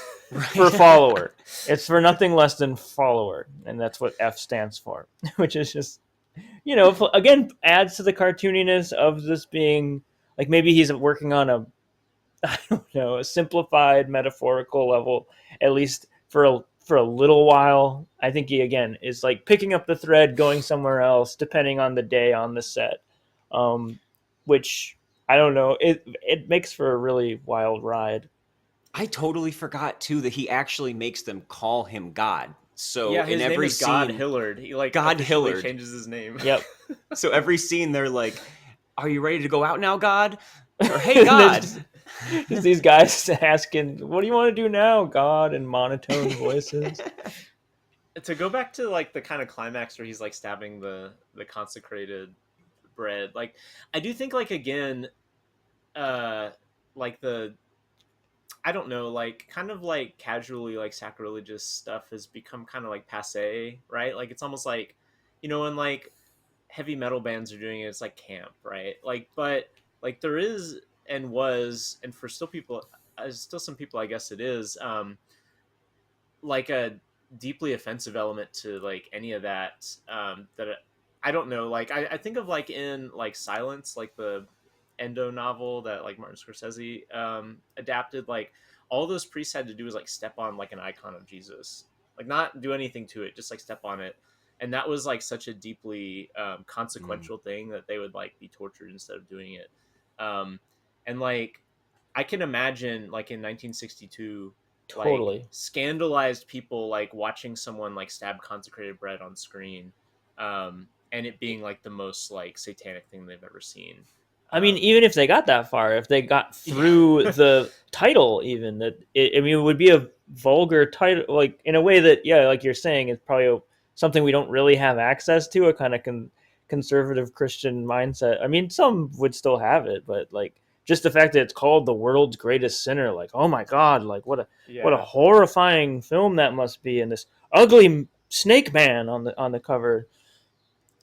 for follower. It's for nothing less than follower, and that's what F stands for, which is just, again, adds to the cartooniness of this being, like, maybe he's working on I don't know, a simplified metaphorical level, at least for a little while. I think he, again, is like picking up the thread, going somewhere else, depending on the day on the set, which, I don't know, it makes for a really wild ride. I totally forgot too that he actually makes them call him God. So Yeah, his in name every is God scene, Hillard. He like God officially Hillard. changes his name. Yep. so every scene they're like, "Are you ready to go out now, God?" Or "Hey, God." Just these guys asking, "What do you want to do now, God?" in monotone voices. To go back to like the kind of climax where he's like stabbing the consecrated bread, like I do think like again, like I don't know, like kind of like casually like sacrilegious stuff has become kind of like passe, right? Like it's almost like, when like heavy metal bands are doing it, it's like camp, right? Like, but like there is and was, and for still some people, I guess it is, like a deeply offensive element to like any of that, that I don't know. Like I think of like in like Silence, like the Endo novel that like Martin Scorsese adapted, like all those priests had to do was like step on like an icon of Jesus, like not do anything to it, just like step on it. And that was like such a deeply consequential thing that they would like be tortured instead of doing it. And like I can imagine like in 1962, Totally. like scandalized people like watching someone like stab consecrated bread on screen, and it being like the most like satanic thing they've ever seen. I mean, even if they got that far, if they got through the title, even it would be a vulgar title, like in a way that, yeah, like you're saying, it's probably something we don't really have access to, a kind of conservative Christian mindset. I mean, some would still have it, but like just the fact that it's called The World's Greatest Sinner, like, oh my God, like what a horrifying film that must be, and this ugly snake man on the cover.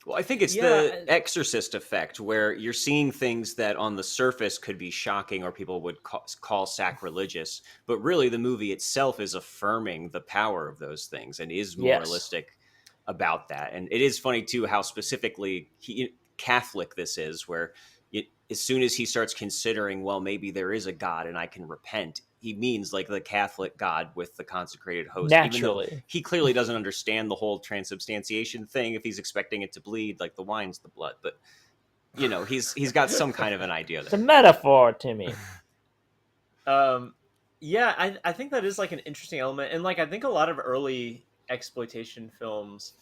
Well, I think it's the Yeah, exorcist effect where you're seeing things that on the surface could be shocking or people would call sacrilegious, but really the movie itself is affirming the power of those things and is Yes, moralistic about that. And it is funny too how specifically Catholic this is, where as soon as he starts considering, well, maybe there is a God and I can repent, he means like the Catholic God with the consecrated host, even though naturally. he clearly doesn't understand the whole transubstantiation thing if he's expecting it to bleed like the wine's the blood. But he's got some kind of an idea It's a there. metaphor, Timmy. um, yeah, I think that is like an interesting element, and like I think a lot of early exploitation films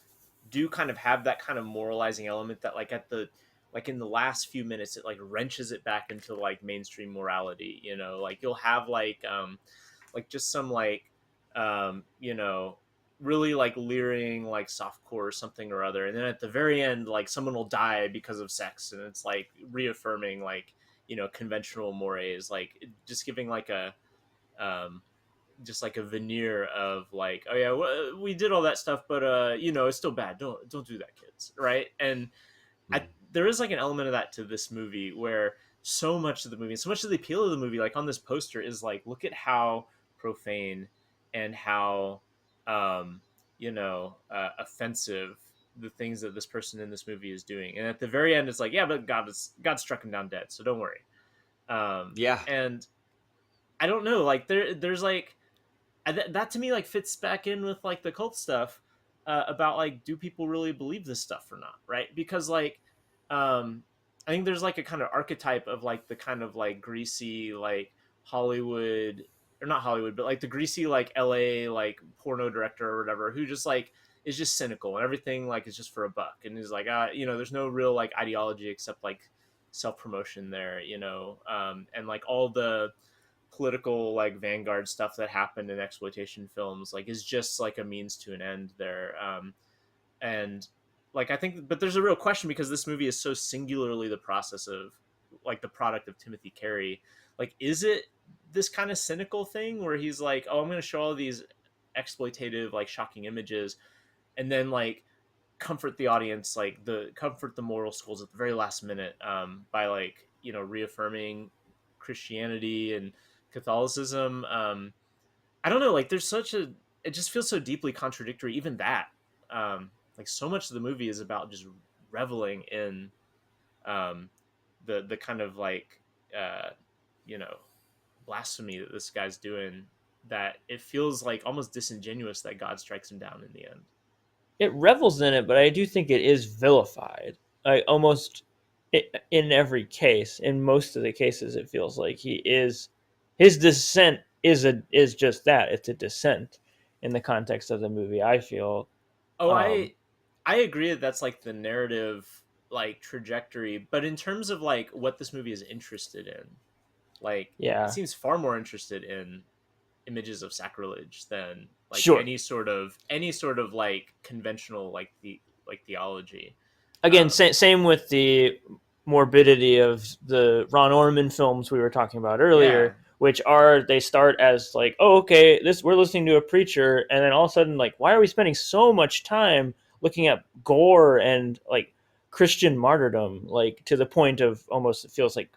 do kind of have that kind of moralizing element that like at the like in the last few minutes it like wrenches it back into like mainstream morality. Like you'll have like just some like really like leering like softcore or something or other, and then at the very end like someone will die because of sex, and it's like reaffirming like conventional mores, like just giving like a um just like a veneer of like, oh yeah, we did all that stuff, but it's still bad, don't do that, kids, right? And I, Hmm. there is like an element of that to this movie where so much of the movie, so much of the appeal of the movie, like on this poster, is like, look at how profane and how offensive the things that this person in this movie is doing. And at the very end, it's like, yeah, but God struck him down dead, so don't worry. Yeah. And I don't know, like there's like that to me like fits back in with like the cult stuff, about like, do people really believe this stuff or not, right? Because like um I think there's like a kind of archetype of like the kind of like greasy like Hollywood, or not Hollywood, but like the greasy like LA like porno director or whatever, who just like is just cynical and everything like is just for a buck, and is like, there's no real like ideology except like self promotion there, and like all the political like vanguard stuff that happened in exploitation films like is just like a means to an end there. And like I think, but there's a real question, because this movie is so singularly the process of like the product of Timothy Carey. Like, is it this kind of cynical thing where he's like, oh, I'm going to show all these exploitative like shocking images, and then like comfort the audience, like comfort the moral schools at the very last minute, by like reaffirming Christianity and Catholicism. I don't know, like there's such a, it just feels so deeply contradictory, even that. Like so much of the movie is about just reveling in um the kind of like uh you know blasphemy that this guy's doing, that it feels like almost disingenuous that God strikes him down in the end. It revels in it, but I do think it is vilified. I almost in every case, in most of the cases, it feels like he is his dissent is just that. It's a dissent in the context of the movie. I feel, Oh, um, I agree that that's like the narrative like trajectory, but in terms of like what this movie is interested in, like it yeah, seems far more interested in images of sacrilege than like sure. any sort of like conventional like the like theology. Again, Um same with the morbidity of the Ron Orman films we were talking about earlier, yeah. which are they start as like, oh, okay, this we're listening to a preacher, and then all of a sudden, like, why are we spending so much time looking at gore and like Christian martyrdom, like to the point of almost it feels like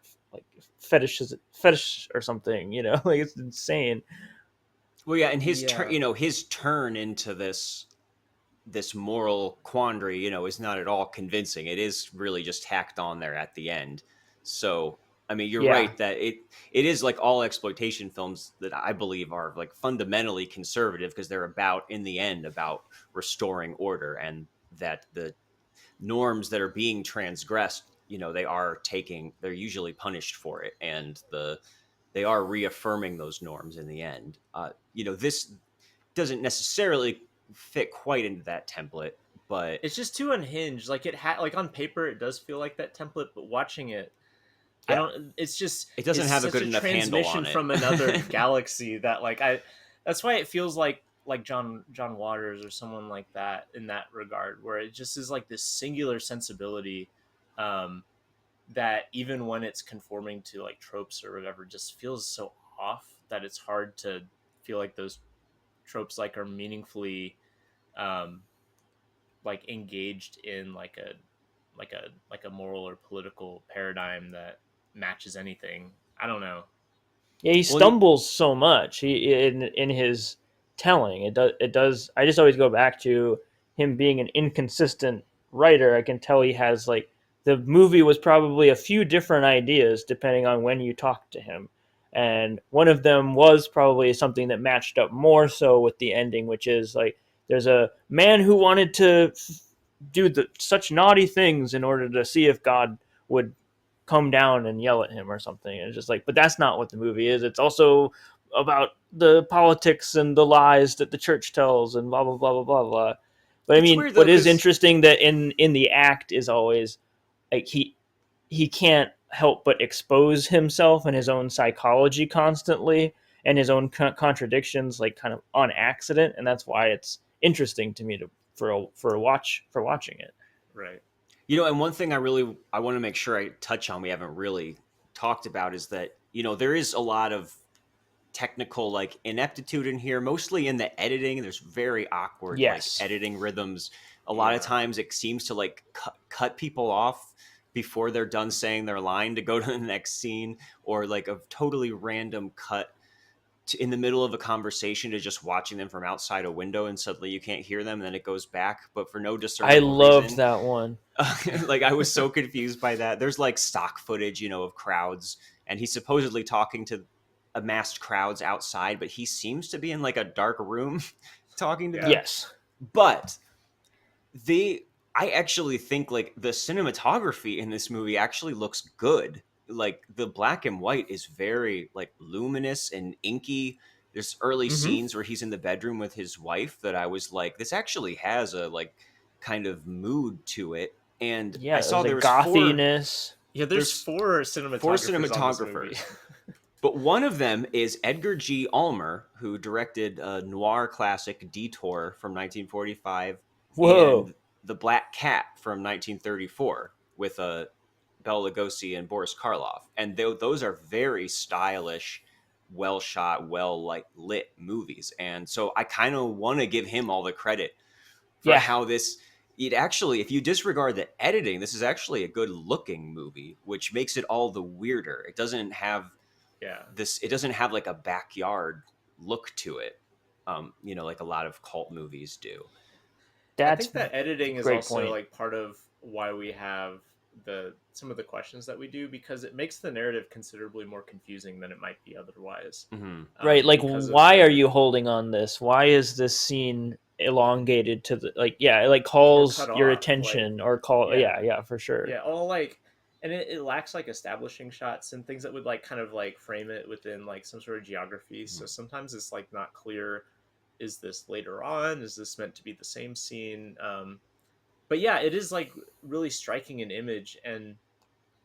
fetish or something, like it's insane. Well, yeah, and his turn, Yeah. his turn into this moral quandary, is not at all convincing. It is really just tacked on there at the end. So, I mean, you're Yeah, right that it is like all exploitation films that I believe are like fundamentally conservative because they're about in the end about restoring order, and that the norms that are being transgressed, they're usually punished for it, and they are reaffirming those norms in the end. This doesn't necessarily fit quite into that template, but It's just too unhinged. Like it had like on paper it does feel like that template, but watching it, I yeah, don't, it's just, it doesn't it's have a such good a enough handle transmission on it. from another galaxy that like I that's why it feels like John Waters or someone like that in that regard, where it just is like this singular sensibility, um that even when it's conforming to like tropes or whatever just feels so off that it's hard to feel like those tropes like are meaningfully um like engaged in like like a moral or political paradigm that matches anything. I don't know. Yeah, he Well, stumbles so much in his telling. It does. I just always go back to him being an inconsistent writer. I can tell he has like the movie was probably a few different ideas depending on when you talked to him, and one of them was probably something that matched up more so with the ending, which is like there's a man who wanted to do such naughty things in order to see if God would come down and yell at him or something. And it's just like, but that's not what the movie is. It's also about the politics and the lies that the church tells and blah blah blah blah blah blah. But I it's mean, weird though what is because interesting that in the act is always like he can't help but expose himself and his own psychology constantly and his own contradictions like kind of on accident, and that's why it's interesting to me to for watching it. Right. and one thing I want to make sure I touch on we haven't really talked about is that there is a lot of technical like ineptitude in here, mostly in the editing. There's very awkward like Yes. editing rhythms. A lot of times it seems to like cut people off before they're done saying their line to go to the next scene, or like a totally random cut in the middle of a conversation to just watching them from outside a window, and suddenly you can't hear them and then it goes back, but for no I discernible loved reason. that one. Like I was so confused by that. There's like stock footage, of crowds, and he's supposedly talking to amassed crowds outside, but he seems to be in like a dark room talking to them. Yes. But I actually think like the cinematography in this movie actually looks good. Like the black and white is very like luminous and inky. There's early scenes where he's in the bedroom with his wife that I was like, this actually has a like kind of mood to it. And Yeah, I saw there's there a was gothiness. Yeah, there's four cinematographers, four on this cinematographers. movie. But one of them is Edgar G. Ulmer, who directed a noir classic Detour from 1945 Whoa. and The Black Cat from 1934 with Bela Lugosi and Boris Karloff. And those are very stylish, well shot, well like lit movies. And so I kind of want to give him all the credit for Yeah. how it actually, if you disregard the editing, this is actually a good looking movie, which makes it all the weirder. It doesn't have it doesn't have like a backyard look to it, like a lot of cult movies do. I That's think that editing a is great also point. like part of why we have some of the questions that we do, because it makes the narrative considerably more confusing than it might be otherwise. Right, like Because of why are you holding on this? Why is this scene elongated to the like yeah, it like calls cut your off, like attention or yeah, for sure. yeah, all like, and it lacks like establishing shots and things that would like kind of like frame it within like some sort of geography. So sometimes it's like not clear, is this later on, is this meant to be the same scene? But yeah, it is like really striking an image. And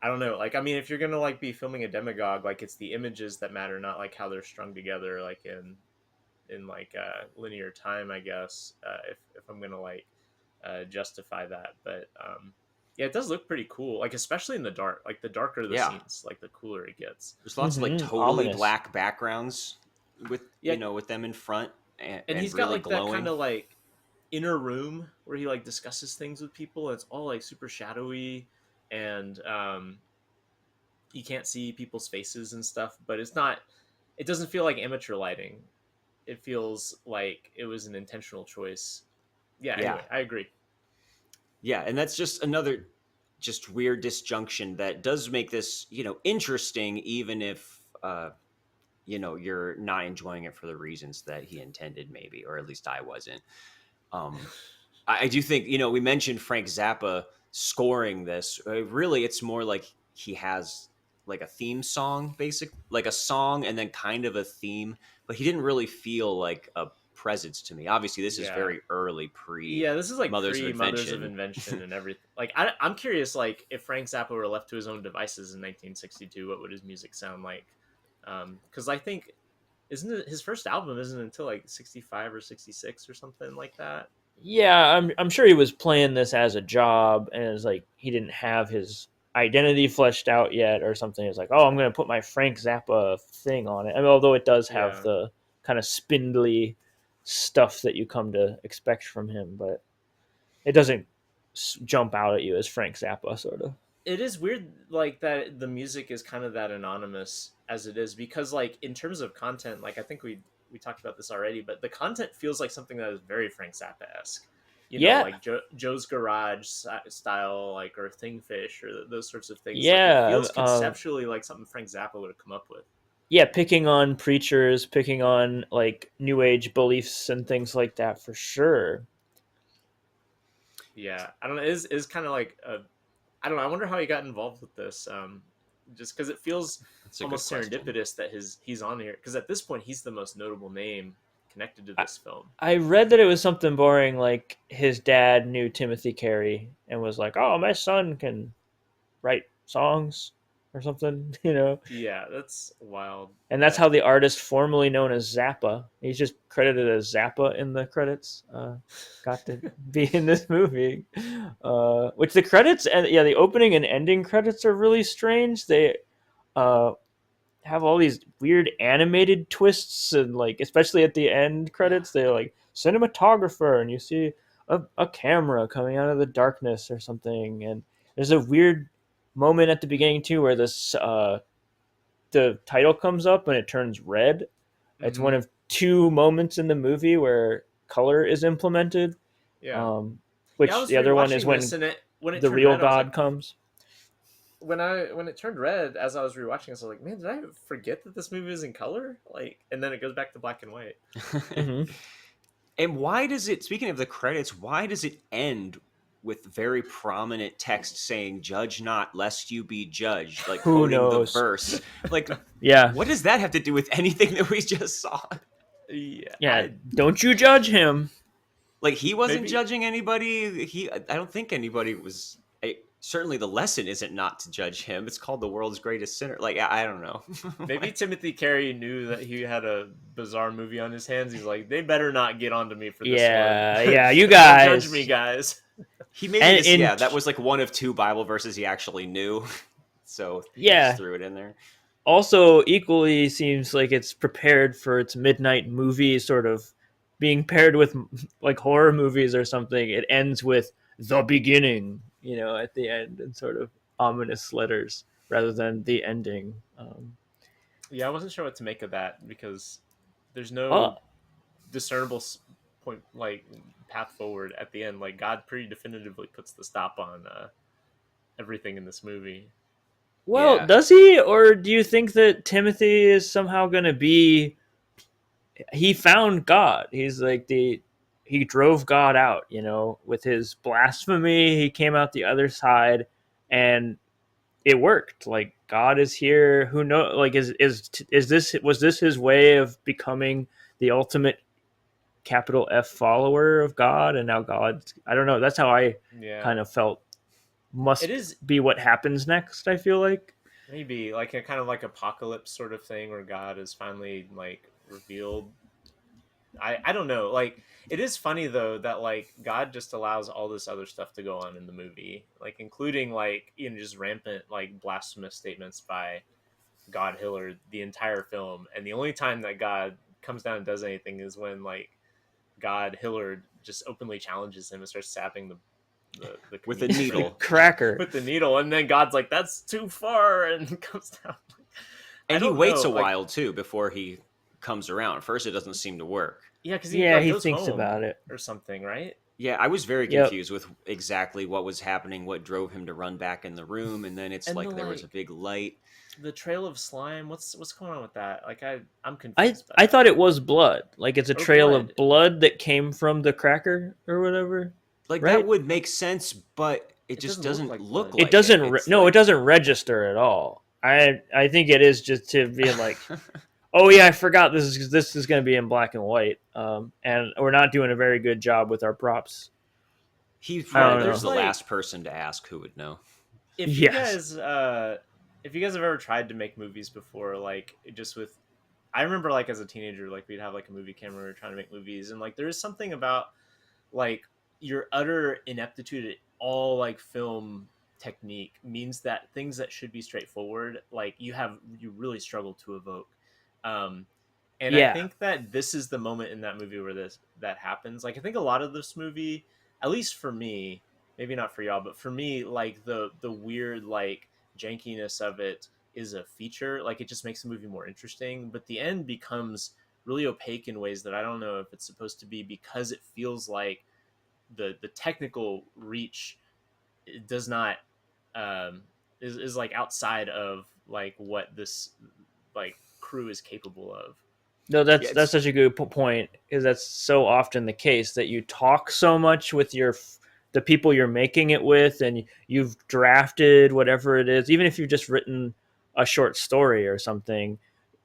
I don't know, like, I mean, if you're gonna like be filming a demagogue, like it's the images that matter, not like how they're strung together like in like linear time, I guess, if I'm gonna like justify that. But yeah, it does look pretty cool, like especially in the dark. Like the darker the Yeah. scenes, like the cooler it gets. There's lots of like totally Ominous. black backgrounds with with them in front and he's got really like glowing. that kind of like inner room where he like discusses things with people, and it's all like super shadowy, and you can't see people's faces and stuff, but it doesn't feel like amateur lighting. It feels like it was an intentional choice. Anyway, I agree. Yeah, and that's just another just weird disjunction that does make this, interesting, even if you're not enjoying it for the reasons that he intended, maybe, or at least I wasn't. I do think, we mentioned Frank Zappa scoring this. Really, it's more like he has like a theme song, like a song and then kind of a theme, but he didn't really feel like a presence to me. Obviously, this is very early this is like Mothers pre of Mothers of Invention. Invention and everything. Like I'm curious, like if Frank Zappa were left to his own devices in 1962, what would his music sound like? Because I think isn't it his first album isn't until like 65 or 66 or something like that. Yeah, I'm sure he was playing this as a job, and it's like he didn't have his identity fleshed out yet or something. It's like, oh, I'm going to put my Frank Zappa thing on it. I mean, although it does have the kind of spindly stuff that you come to expect from him, but it doesn't jump out at you as Frank Zappa, sort of. It is weird, like that the music is kind of that anonymous as it is, because like in terms of content, like I think we talked about this already, but the content feels like something that is very Frank Zappa-esque. You know, Yeah, like Joe's Garage style, like, or Thingfish, or those sorts of things. Like it yeah, feels conceptually like something Frank Zappa would have come up with. yeah. Picking on preachers, picking on like New Age beliefs and things like that for sure. Yeah, I don't know. Is kind of like I don't know. I wonder how he got involved with this. Just because it feels That's a good almost question. serendipitous that he's on here. Because at this point, he's the most notable name connected to I, this film. I read that it was something boring, like his dad knew Timothy Carey and was like, "Oh, my son can write songs or something," you know. Yeah, that's wild. And that's That how the artist formerly known as Zappa, he's just credited as Zappa in the credits, got to be in this movie. Which the credits and yeah, the opening and ending credits are really strange. They uh, have all these weird animated twists, and like especially at the end credits, they're like cinematographer, and you see a camera coming out of the darkness or something. And there's a weird moment at the beginning too where this the title comes up and it turns red. It's mm-hmm. one of two moments in the movie where color is implemented. Yeah, Um, yeah. I which was the other one is rewatching this, when and when it the turned real red, I was God like, comes. when it turned red, as I was rewatching this, I was like, man, did I forget that this movie is in color? Like, and then it goes back to black and white. Mm-hmm. And why does it, speaking of the credits, why does it end with very prominent text saying, "Judge not, lest you be judged," like Who quoting the knows? verse? Like, Yeah, what does that have to do with anything that we just saw? Yeah, yeah. Don't you judge him. Like, he wasn't maybe judging anybody. I don't think anybody was. Certainly, the lesson isn't not to judge him. It's called the world's greatest sinner. Like, I don't know. maybe Timothy Carey knew that he had a bizarre movie on his hands. He's like, they better not get onto me for this one. Yeah, yeah. You Don't judge me, guys. guys. He maybe And just, in yeah, that was like one of two Bible verses he actually knew. So he just yeah. threw it in there. Also, equally seems like it's prepared for its midnight movie, sort of being paired with like horror movies or something. It ends with the beginning, you know, at the end, and sort of ominous letters rather than the ending. Yeah, I wasn't sure what to make of that because there's Uh, no discernible point, like path forward at the end. Like God pretty definitively puts the stop on everything in this movie. well, Yeah. does he, or do you think that Timothy is somehow going to be? He found God. He's like he drove God out, you know, with his blasphemy. He came out the other side, and it worked. Like God is here. Who know? Like is this was this his way of becoming the ultimate capital F follower of God? And now God, I don't know. That's how I Yeah, kind of felt. it Must is be what happens next. I feel like. maybe like a kind of like apocalypse sort of thing where God is finally like revealed. I don't know. Like it is funny though that like God just allows all this other stuff to go on in the movie, like including like just rampant like blasphemous statements by God Hillard the entire film, and the only time that God comes down and does anything is when like God Hillard just openly challenges him and starts sapping the With a communion needle. Cracker. with the needle, and then God's like, "That's too far," and comes down. I And he don't waits know, a like while, too, before he comes around. First, it doesn't seem to work. yeah, because he Yeah, like he goes thinks home about it. or something, right? Yeah, I was very Yep. confused with exactly what was happening, what drove him to run back in the room, and then it's And the like there was a like big light. the trail of slime. What's going on with that? Like I'm I confused by I that. thought it was blood. Like it's a Or trail of blood. blood that came from the cracker or whatever, Like, that right? would make sense, but it It just doesn't look doesn't like look blood. It like it. doesn't. It's No, it like. doesn't register at all. I think it is just to be like, oh yeah, I forgot this is going to be in black and white, and we're not doing a very good job with our props. He I Yeah, probably don't was there's know. the like last person to ask who would know. if you Yes. guys if you guys have ever tried to make movies before, like just with I remember like as a teenager, like we'd have like a movie camera, we were trying to make movies, and like there is something about like your utter ineptitude at all like film technique means that things that should be straightforward, like you really struggle to evoke. Um and I Yeah. think that this is the moment in that movie where this that happens. Like I think a lot of this movie, at least for me, maybe not for y'all, but for me, like the weird like jankiness of it is a feature. Like it just makes the movie more interesting. But the end becomes really opaque in ways that I don't know if it's supposed to be, because it feels like the technical reach does not um is like outside of like what this like crew is capable of. No, Yeah, that's such a good point, because that's so often the case that you talk so much with the people you're making it with, and you've drafted whatever it is, even if you've just written a short story or something.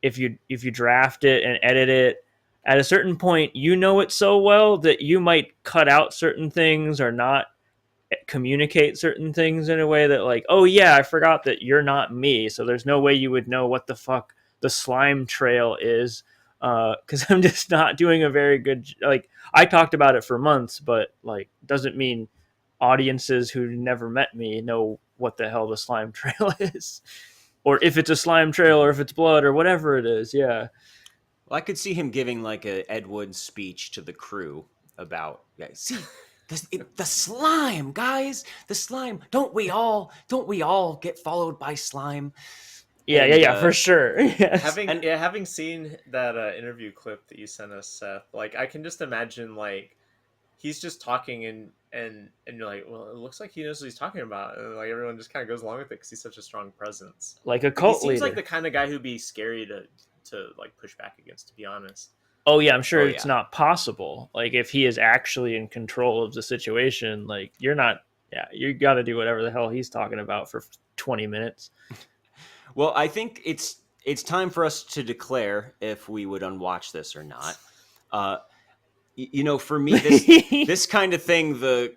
If you draft it and edit it, at a certain point, you know it so well that you might cut out certain things or not communicate certain things in a way that, like, oh yeah, I forgot that you're not me, so there's no way you would know what the fuck the slime trail is, because I'm just not doing a very good, like, I talked about it for months, but like doesn't mean audiences who never met me know what the hell the slime trail is, or if it's a slime trail or if it's blood or whatever it is. Yeah. well, I could see him giving like a Ed Wood speech to the crew about, yeah, see, the slime, guys, the slime. Don't we all get followed by slime? Yeah, yeah, And yeah, for sure. Yes. and Having seen that interview clip that you sent us, Seth, like I can just imagine like he's just talking and you're like, well, it looks like he knows what he's talking about, and like everyone just kind of goes along with it because he's such a strong presence. Like a Like he cult seems like leader. the kind of guy who'd be scary to like push back against, to be honest. Oh yeah, I'm sure oh it's yeah, not possible. Like if he is actually in control of the situation, like you're not. Yeah, you got to do whatever the hell he's talking about for 20 minutes. well, I think it's time for us to declare if we would unwatch this or not. Uh, you know, for me, this kind of thing, the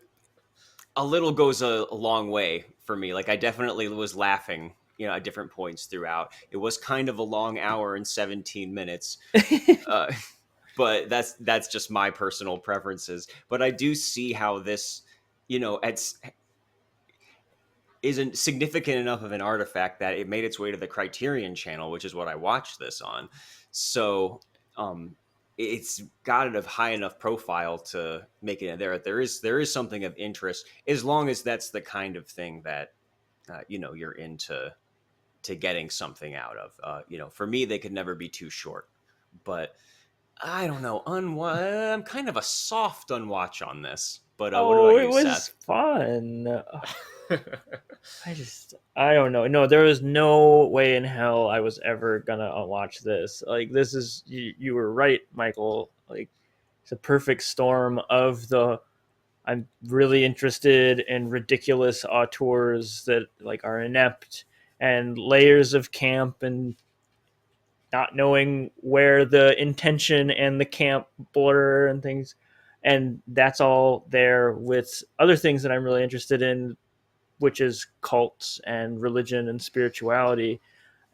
a little goes a long way for me. Like I definitely was laughing, you know, at different points throughout. It was kind of a long hour and 17 minutes. Uh, but that's just my personal preferences. But I do see how this, you know, it's isn't significant enough of an artifact that it made its way to the Criterion channel, which is what I watched this on. So it's got a high enough profile to make it there. There is something of interest, as long as that's the kind of thing that you know, you're into to getting something out of. You know, for me, they could never be too short. But I don't know. I'm kind of a soft unwatch on this. But what Oh, about it you, was Seth? fun. I don't know. No, there was no way in hell I was ever gonna watch this. Like this is you were right, Michael. Like it's a perfect storm of the I'm really interested in ridiculous auteurs that like are inept, and layers of camp, and not knowing where the intention and the camp blur and things. And that's all there with other things that I'm really interested in, which is cults and religion and spirituality.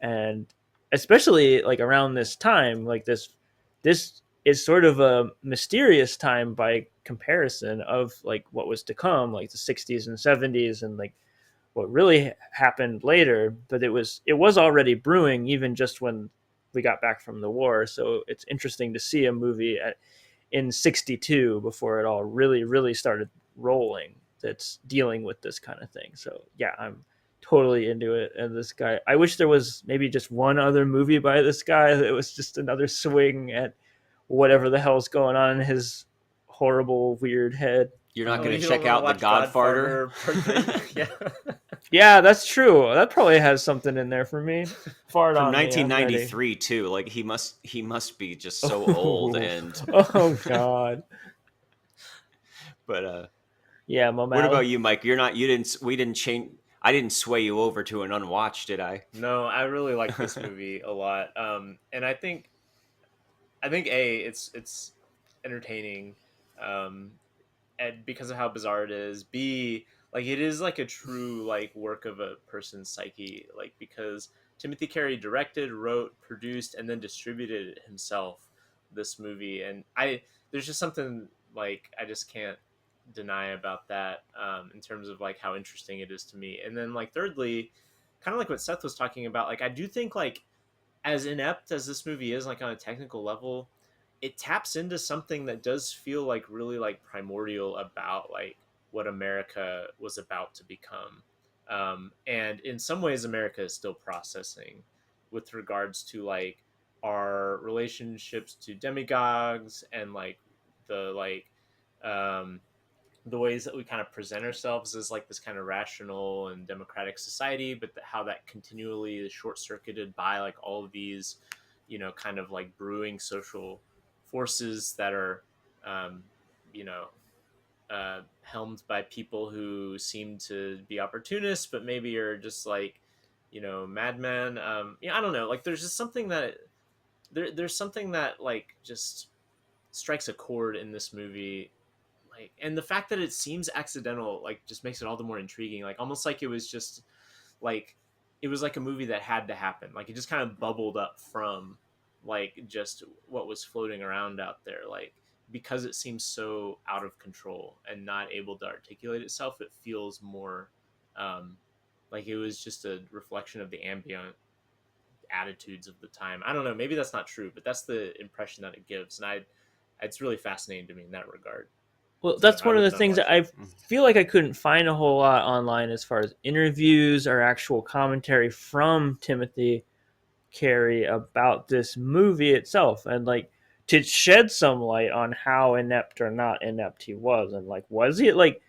And especially like around this time, like this is sort of a mysterious time by comparison of like what was to come, like the 60s and 70s, and like what really happened later. But it was already brewing even just when we got back from the war. So it's interesting to see a movie in 62 before it all really started rolling, that's dealing with this kind of thing. So yeah, I'm totally into it. And this guy, I wish there was maybe just one other movie by this guy that was just another swing at whatever the hell's going on in his horrible weird head. You're not Oh, going you to don't check want to out The watch Godfather? Part 3? Yeah. Yeah, that's true. That probably has something in there for me. Fart From on me, I'm ready. 1993 too. Like he must be just so old. Oh, And oh God. but Yeah, what O'Malley. about you, Mike? You didn't we didn't change. I didn't sway you over to an unwatched, did I? No, I really like this movie a lot. And I think it's entertaining, um, and because of how bizarre it is. B, like it is like a true like work of a person's psyche. Like because Timothy Carey directed, wrote, produced, and then distributed it himself, this movie, and there's just something like I just can't deny about that, in terms of like how interesting it is to me. And then like thirdly, kind of like what Seth was talking about, like I do think like as inept as this movie is, like on a technical level, it taps into something that does feel like really like primordial about like what America was about to become. And in some ways, America is still processing with regards to like our relationships to demigods and like the like um, the ways that we kind of present ourselves as like this kind of rational and democratic society, but how that continually is short circuited by like all of these, kind of like brewing social forces that are, um, you know, helmed by people who seem to be opportunists, but maybe are just like, madmen. I don't know. Like, there's just something that there's something that like just strikes a chord in this movie, like, and the fact that it seems accidental like just makes it all the more intriguing, like almost like it was just like it was like a movie that had to happen, like it just kind of bubbled up from like just what was floating around out there, like because it seems so out of control and not able to articulate itself, it feels more um like it was just a reflection of the ambient attitudes of the time. I don't know, maybe that's not true, but that's the impression that it gives, and it's really fascinating to me in that regard. Well, So that's I one of the wouldn't things unwatch that it. I feel like I couldn't find a whole lot online as far as interviews or actual commentary from Timothy Carey about this movie itself, and like to shed some light on how inept or not inept he was, and like was he like,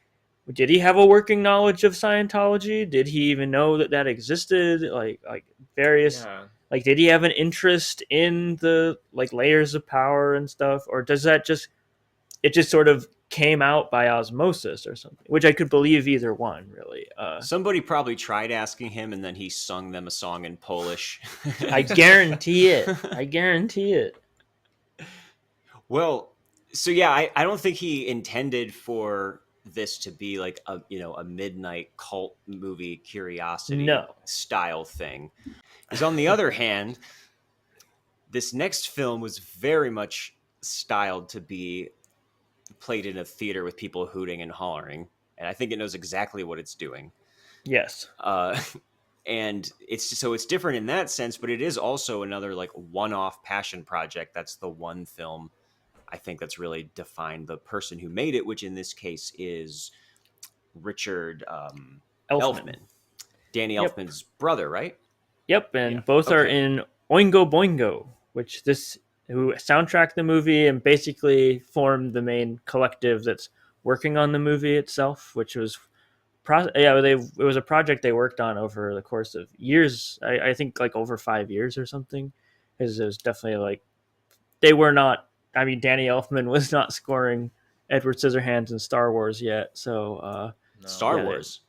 did he have a working knowledge of Scientology? Did he even know that that existed? Like various, Yeah. like did he have an interest in the like layers of power and stuff, or does that just, it just sort of came out by osmosis or something? Which I could believe either one, really. Somebody probably tried asking him, and then he sung them a song in Polish. I guarantee it. I guarantee it. Well, so yeah, I don't think he intended for this to be like a midnight cult movie curiosity No. style thing. Because on the other hand, this next film was very much styled to be played in a theater with people hooting and hollering, and I think it knows exactly what it's doing. Yes. And it's different in that sense, but it is also another like one-off passion project. That's the one film I think that's really defined the person who made it, which in this case is Richard Elfman. Elfman, Danny Yep. Elfman's brother, right? Yep, and Yeah. both are Okay. in Oingo Boingo, which this who soundtracked the movie and basically formed the main collective that's working on the movie itself, which was it was a project they worked on over the course of years. I think like over 5 years or something, because it was definitely like they were not. I mean, Danny Elfman was not scoring Edward Scissorhands in Star Wars yet, so No. Star yeah, Wars.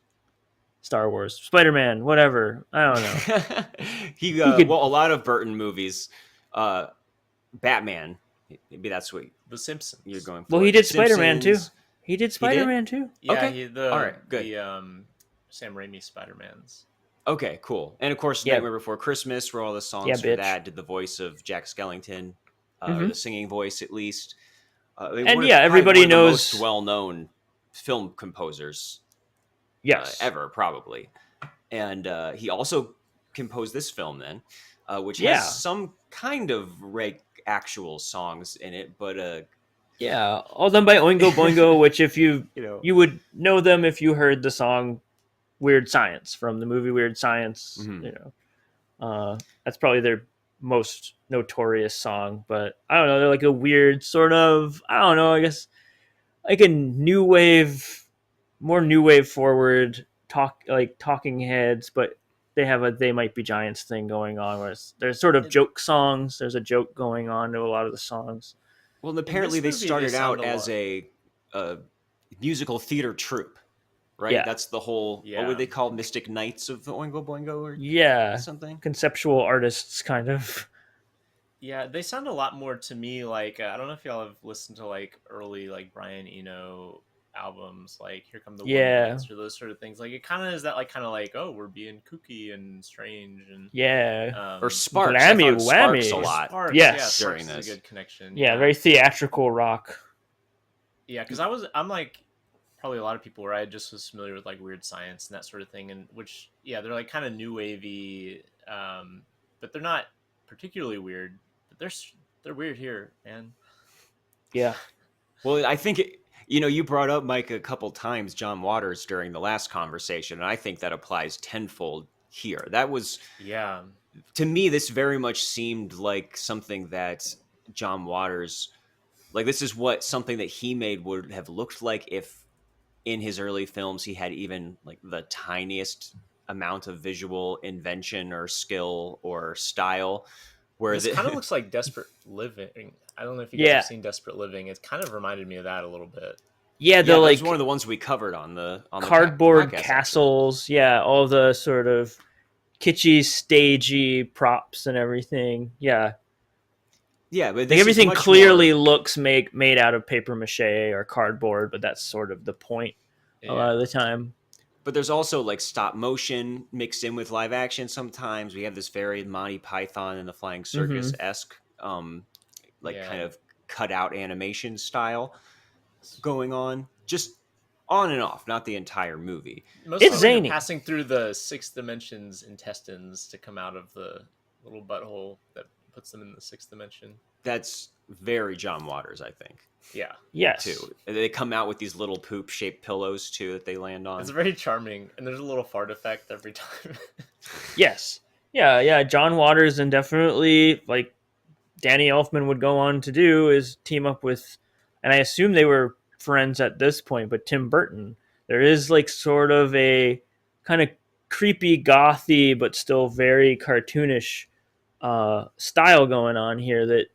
Star Wars, Spider-Man, whatever. I don't know. He He could, well, a lot of Burton movies, Batman. Maybe that's what The Simpsons. you're going for. well, he The did Spider-Man too. Simpsons. He did Spider-Man too. Yeah, Okay. All right, good. The Sam Raimi Spider-Mans. Okay, cool. And of course, Yeah. Nightmare Before Christmas, where all the songs Yeah, for bitch. that did the voice of Jack Skellington, or Mhm. the singing voice at least. And yeah, everybody one of the knows- most well-known film composers Yes. ever, probably. And he also composed this film then, which Yeah. has some kind of actual songs in it, but Yeah, all done by Oingo Boingo, which if you you would know them if you heard the song Weird Science from the movie Weird Science. Mhm. That's probably their most notorious song, but I don't know, they're like a weird sort of, I don't know, I guess like a new wave, more new wave forward Talking Heads, but they have a They Might Be Giants thing going on where there's sort of joke songs. There's a joke going on to a lot of the songs. well, and apparently they movie, they started sound out a as lot- a musical theater troupe, right? Yeah. That's the whole. What Yeah. would they call Mystic Knights of the Oingo Boingo or Yeah, something? conceptual artists, kind of. Yeah, they sound a lot more to me like I don't know if y'all have listened to like early like Brian Eno albums, like Here Come the Yeah. Woodmans or those sort of things. Like it kind of is that like kind of like, oh, we're being kooky and strange and Yeah, Or Sparks. Glammy I thought of Sparks whammy. a lot. Sparks, Yes. yeah, Sparks During is this. a good connection. yeah, very theatrical rock. Yeah, because I'm like probably a lot of people where I just was familiar with like Weird Science and that sort of thing, and which they're like kind of new wavy, but they're not particularly weird. But they're weird here, man. Yeah, Well, I think You know, you brought up, Mike, a couple times John Waters during the last conversation, and I think that applies tenfold here. That was, Yeah. to me, this very much seemed like something that John Waters, like this is what something that he made would have looked like if in his early films he had even like the tiniest amount of visual invention or skill or style. Where This kind of the looks like Desperate Living. I don't know if you guys have Yeah, seen Desperate Living. It kind of reminded me of that a little bit. yeah, the yeah, that was one like of the ones we covered on the cardboard podcast actually. castles, yeah, all the sort of kitschy, stagey props and everything. Yeah, Yeah, but like this is everything much more. clearly looks made out of paper mache or cardboard, but that's sort of the point a lot of Yeah. the time. But there's also like stop motion mixed in with live action sometimes. We have this very Monty Python and the Flying Mm-hmm. Circus esque, like Yeah. kind of cut out animation style going on, just on and off, not the entire movie. Mostly It's when they're zany. passing through the sixth dimension's intestines to come out of the little butthole that puts them in the sixth dimension. That's very John Waters, I think, Yeah. too. Yes. They come out with these little poop shaped pillows too that they land It's on. very charming, and there's a little fart effect every time. Yes. Yeah, yeah. John Waters and definitely like Danny Elfman would go on to do is team up with, and I assume they were friends at this point, but Tim Burton. There is like sort of a kind of creepy, gothy, but still very cartoonish style going on here that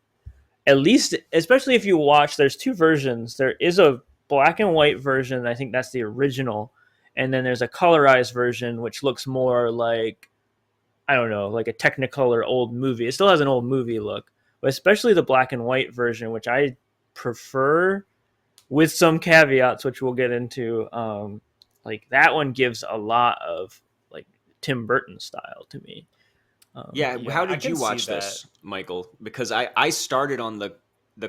at least, especially if you watch, there's two versions. There is a black and white version. I think that's the original. And then there's a colorized version, which looks more like, I don't know, like a Technicolor old movie. It still has an old movie look, but especially the black and white version, which I prefer with some caveats, which we'll get into. Like that one gives a lot of like Tim Burton style to me. Yeah, Yeah, how I did can you see watch that. this, Michael? Because I started on the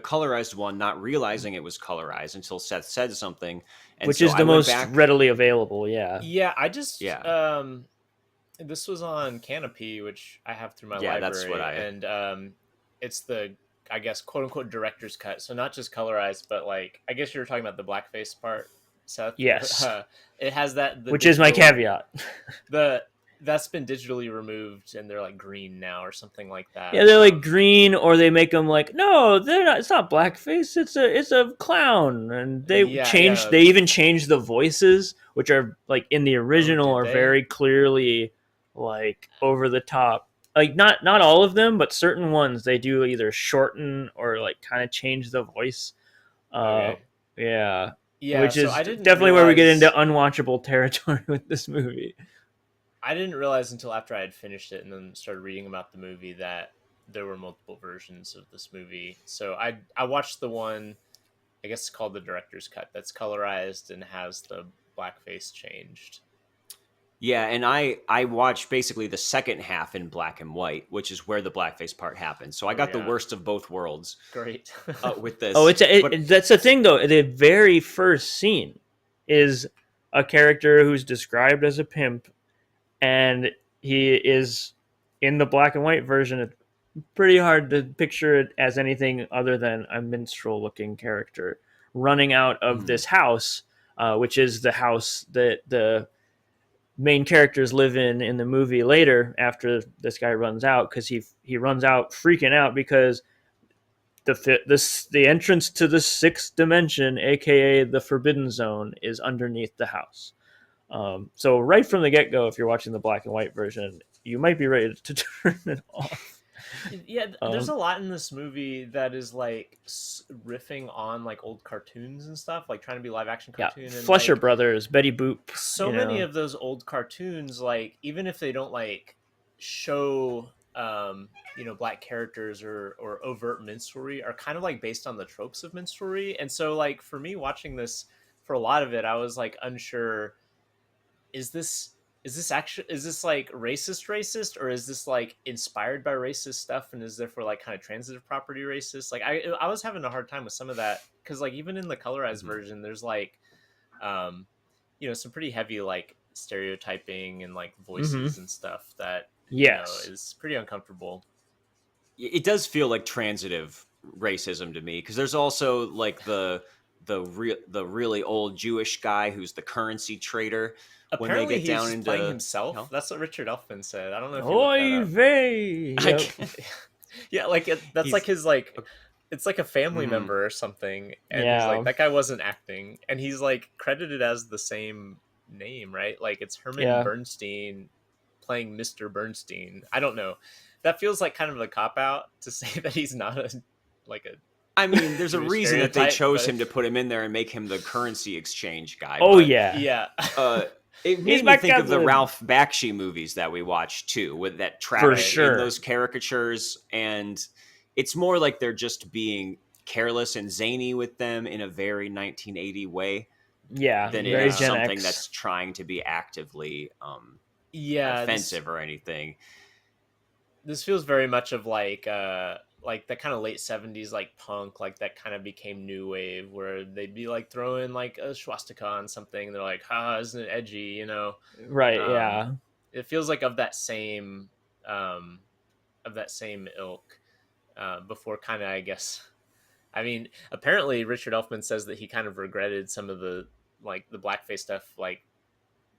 colorized one, not realizing it was colorized until Seth said something, and which so is I the went most back. readily available. Yeah. Yeah, I just Yeah, this was on Canopy, which I have through my yeah, that's what library, I. and it's the, I guess, quote unquote director's cut. So not just colorized, but like, I guess you were talking about the blackface part, Seth. Yes. It has that the Which is my digital caveat. the that's been digitally removed, and they're like green now or something like that. Yeah, they're like green, or they make them like no, they're not. It's not blackface. It's a clown, and they Yeah, changed. yeah. They even changed the voices, which are like in the Oh, original did are they? very clearly like over the top. Like not all of them, but certain ones they do either shorten or like kind of change the voice. Uh, Okay. yeah, Yeah, which so is I didn't definitely where we get into realize unwatchable territory with this movie. I didn't realize until after I had finished it and then started reading about the movie that there were multiple versions of this movie. So I watched the one, I guess it's called the director's cut, that's colorized and has the blackface changed. Yeah, and I watched basically the second half in black and white, which is where the blackface part happens. So I Oh got the yeah, worst of both worlds great. with Oh, this. But that's the thing though. The very first scene is a character who's described as a pimp, and he is in the black and white version. It's pretty hard to picture it as anything other than a minstrel-looking character running out of mhm. this house, which is the house that the main characters live in the movie later after this guy runs out because he runs out freaking out because the entrance to the sixth dimension, aka the Forbidden Zone, is underneath the house. So right from the get go, if you're watching the black and white version, you might be ready to turn it off. Yeah, there's a Um, lot in this movie that is like riffing on like old cartoons and stuff, like trying to be live action yeah, cartoon, and Fleischer like Brothers, Betty Boop, so you many know. of those old cartoons, like even if they don't like show black characters or overt minstrelry, are kind of like based on the tropes of minstrelry. And so like for me watching this, for a lot of it I was like unsure, is this is this like racist, or is this like inspired by racist stuff and is therefore like kind of transitive property racist? Like I was having a hard time with some of that, because like even in the colorized Mhm. version there's like um some pretty heavy like stereotyping and like Mm-hmm. voices and stuff that Yes. is pretty uncomfortable. It does feel like transitive racism to me because there's also like the really old Jewish guy who's the currency trader when they Apparently, get he's down just playing into himself. hell. That's what Richard Elfman said. I don't know if you looked that Oy up. vey. I Yep. can't- Yeah, like that's like he's his like it's like a family mhm. member or something, and he's like Yeah. that guy wasn't acting, and he's like credited as the same name, right? Like it's Herman Yeah. Bernstein playing Mr. Bernstein. I don't know. That feels like kind of a cop out to say that he's not a like a I mean, there's a Jewish reason that they stereotype, chose but him to put him in there and make him the currency exchange guy. Oh But yeah. yeah. uh, it He's made me my think of the cousin. Ralph Bakshi movies that we watched too, with that For traffic in sure. those caricatures, and it's more like they're just being careless and zany with them in a very 1980 way Yeah. than it Very is Yeah. Gen something X. that's trying to be actively Yeah, offensive or anything. this feels very much of like that kind of late 70s like punk, like that kind of became new wave where they'd be like throwing like a swastika on something and they're like, "Ha, isn't it edgy?" Right. Um Yeah. it feels like um of that same ilk, before kind of, I guess, I mean, apparently Richard Elfman says that he kind of regretted some of the like the blackface stuff like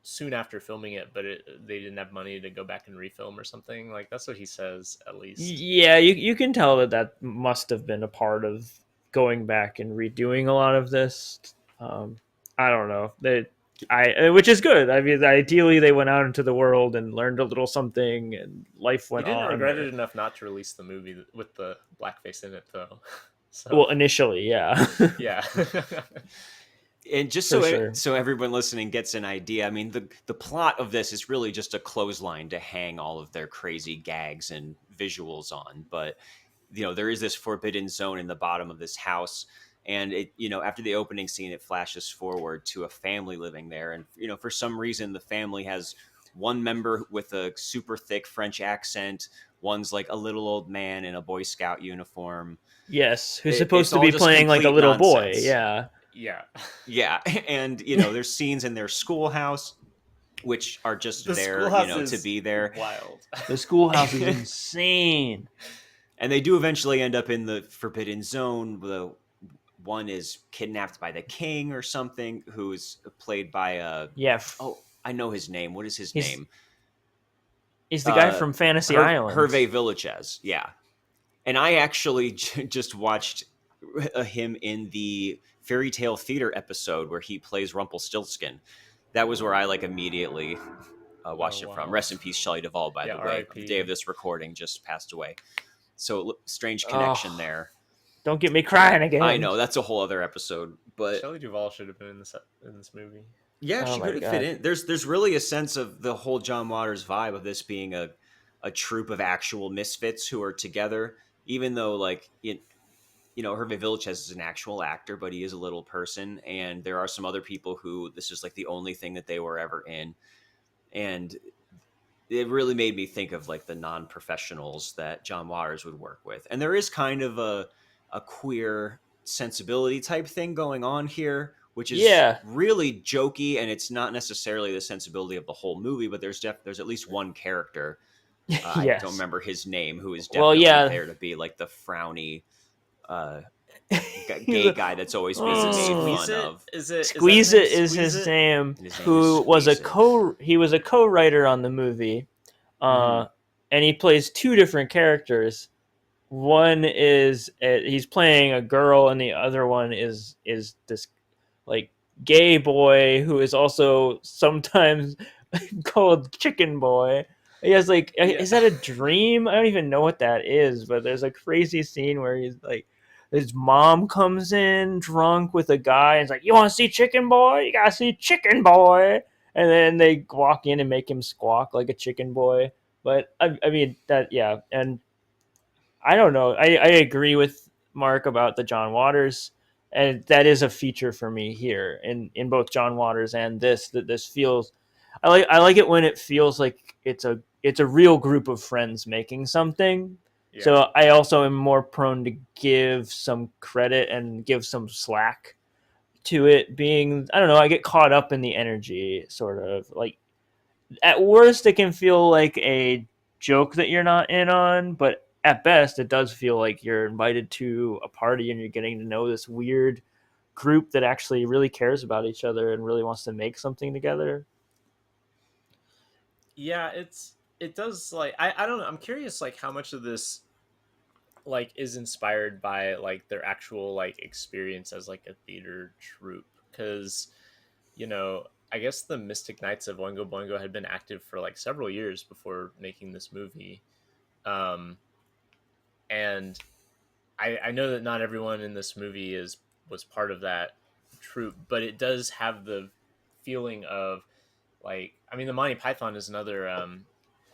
soon after filming it, but they didn't have money to go back and refilm or something. Like that's what he says, at least. Yeah. You can tell that must have been a part of going back and redoing a lot of this. Um, I don't know. Which is good. I mean, ideally they went out into the world and learned a little something, and life He went didn't on. regret it enough not to release the movie with the blackface in it, though. So Well, initially, yeah. yeah. And just For so sure. so everyone listening gets an idea, I mean, the plot of this is really just a clothesline to hang all of their crazy gags and visuals on. But there is this forbidden zone in the bottom of this house, and after the opening scene, it flashes forward to a family living there, and for some reason, the family has one member with a super thick French accent, one's like a little old man in a Boy Scout uniform. Yes, who's It's supposed to all be just playing like a complete little boy. nonsense. Yeah. Yeah. Yeah, and there's scenes in their schoolhouse which are just The there, schoolhouse to is be there. wild. The schoolhouse is insane. And they do eventually end up in the forbidden zone. The one is kidnapped by the king or something, who's played by Yeah. I know his name. What is his He's name? he's the guy from Fantasy Island. Hervé Villachez. Yeah. And I actually just watched him in the Fairy Tale Theater episode where he plays Rumpelstiltskin. That was where I immediately watched it from. Wow. Rest in peace, Shelley Duvall, by Yeah, the way. R.I.P. The day of this recording just passed away. So strange connection there. Don't get me crying again. I know, that's a whole other episode. But Shelley Duvall should have been in this movie. yeah, Oh she my could have God. fit in. There's really a sense of the whole John Waters vibe of this being a troupe of actual misfits who are together, even though Hervé Villachez is an actual actor, but he is a little person, and there are some other people who this is like the only thing that they were ever in, and it really made me think of like the non-professionals that John Waters would work with, and there is kind of a queer sensibility type thing going on here, which is really jokey, and it's not necessarily the sensibility of the whole movie, but there's at least one character. Yes. I don't remember his name, who is definitely there to be like the frowny gay guy that's always being made fun of. Squeeze It is his name. Who was he was a co-writer on the movie, and he plays two different characters. One is he's playing a girl, and the other one is this like gay boy who is also sometimes called Chicken Boy. He has like, is that a dream? I don't even know what that is, but there's a crazy scene where he's like, his mom comes in drunk with a guy and is like, "You want to see Chicken Boy? You gotta see Chicken Boy." And then they walk in and make him squawk like a chicken boy. But I mean that, yeah. And I don't know. I agree with Mark about the John Waters, and that is a feature for me here in both John Waters and this. That this feels, I like it when it feels like it's a real group of friends making something. Yeah. So I also am more prone to give some credit and give some slack to it being, I don't know, I get caught up in the energy, sort of. Like, at worst it can feel like a joke that you're not in on, but at best it does feel like you're invited to a party and you're getting to know this weird group that actually really cares about each other and really wants to make something together. Yeah, it does, like, I don't know, I'm curious like how much of this like is inspired by like their actual like experience as like a theater troupe, because I guess the Mystic Knights of Oingo Boingo had been active for like several years before making this movie. um and I know that not everyone in this movie was part of that troupe, but it does have the feeling of, like, I mean, the Monty Python is another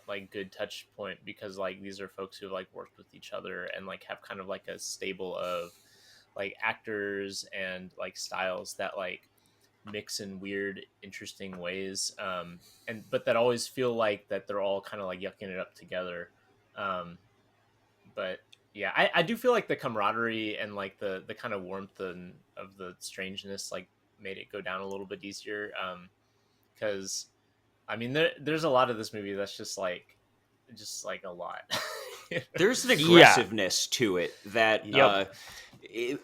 like good touch point, because like these are folks who have like worked with each other and like have kind of like a stable of like actors and like styles that like mix in weird interesting ways, and but that always feel like that they're all kind of like yucking it up together. But yeah, I do feel like the camaraderie and like the kind of warmth of the strangeness like made it go down a little bit easier, because I mean, there's a lot of this movie that's just like a lot. There's an Yeah. aggressiveness to it that Yep.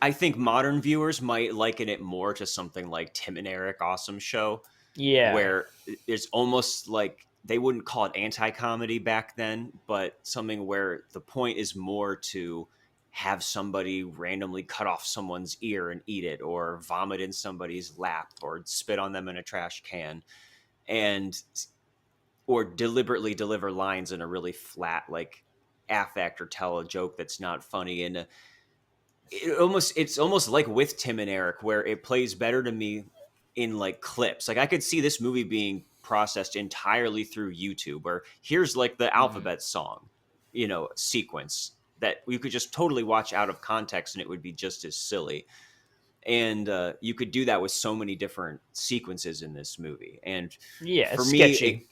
I think modern viewers might liken it more to something like Tim and Eric Awesome Show, Yeah. where it's almost like they wouldn't call it anti-comedy back then, but something where the point is more to have somebody randomly cut off someone's ear and eat it, or vomit in somebody's lap, or spit on them in a trash can, and or deliberately deliver lines in a really flat, like, affect, or tell a joke that's not funny. And it's almost like with Tim and Eric, where it plays better to me in like clips. Like, I could see this movie being processed entirely through YouTube, where here's like the alphabet song, sequence that you could just totally watch out of context and it would be just as silly. And you could do that with so many different sequences in this movie. And Yeah. for It's me, sketchy.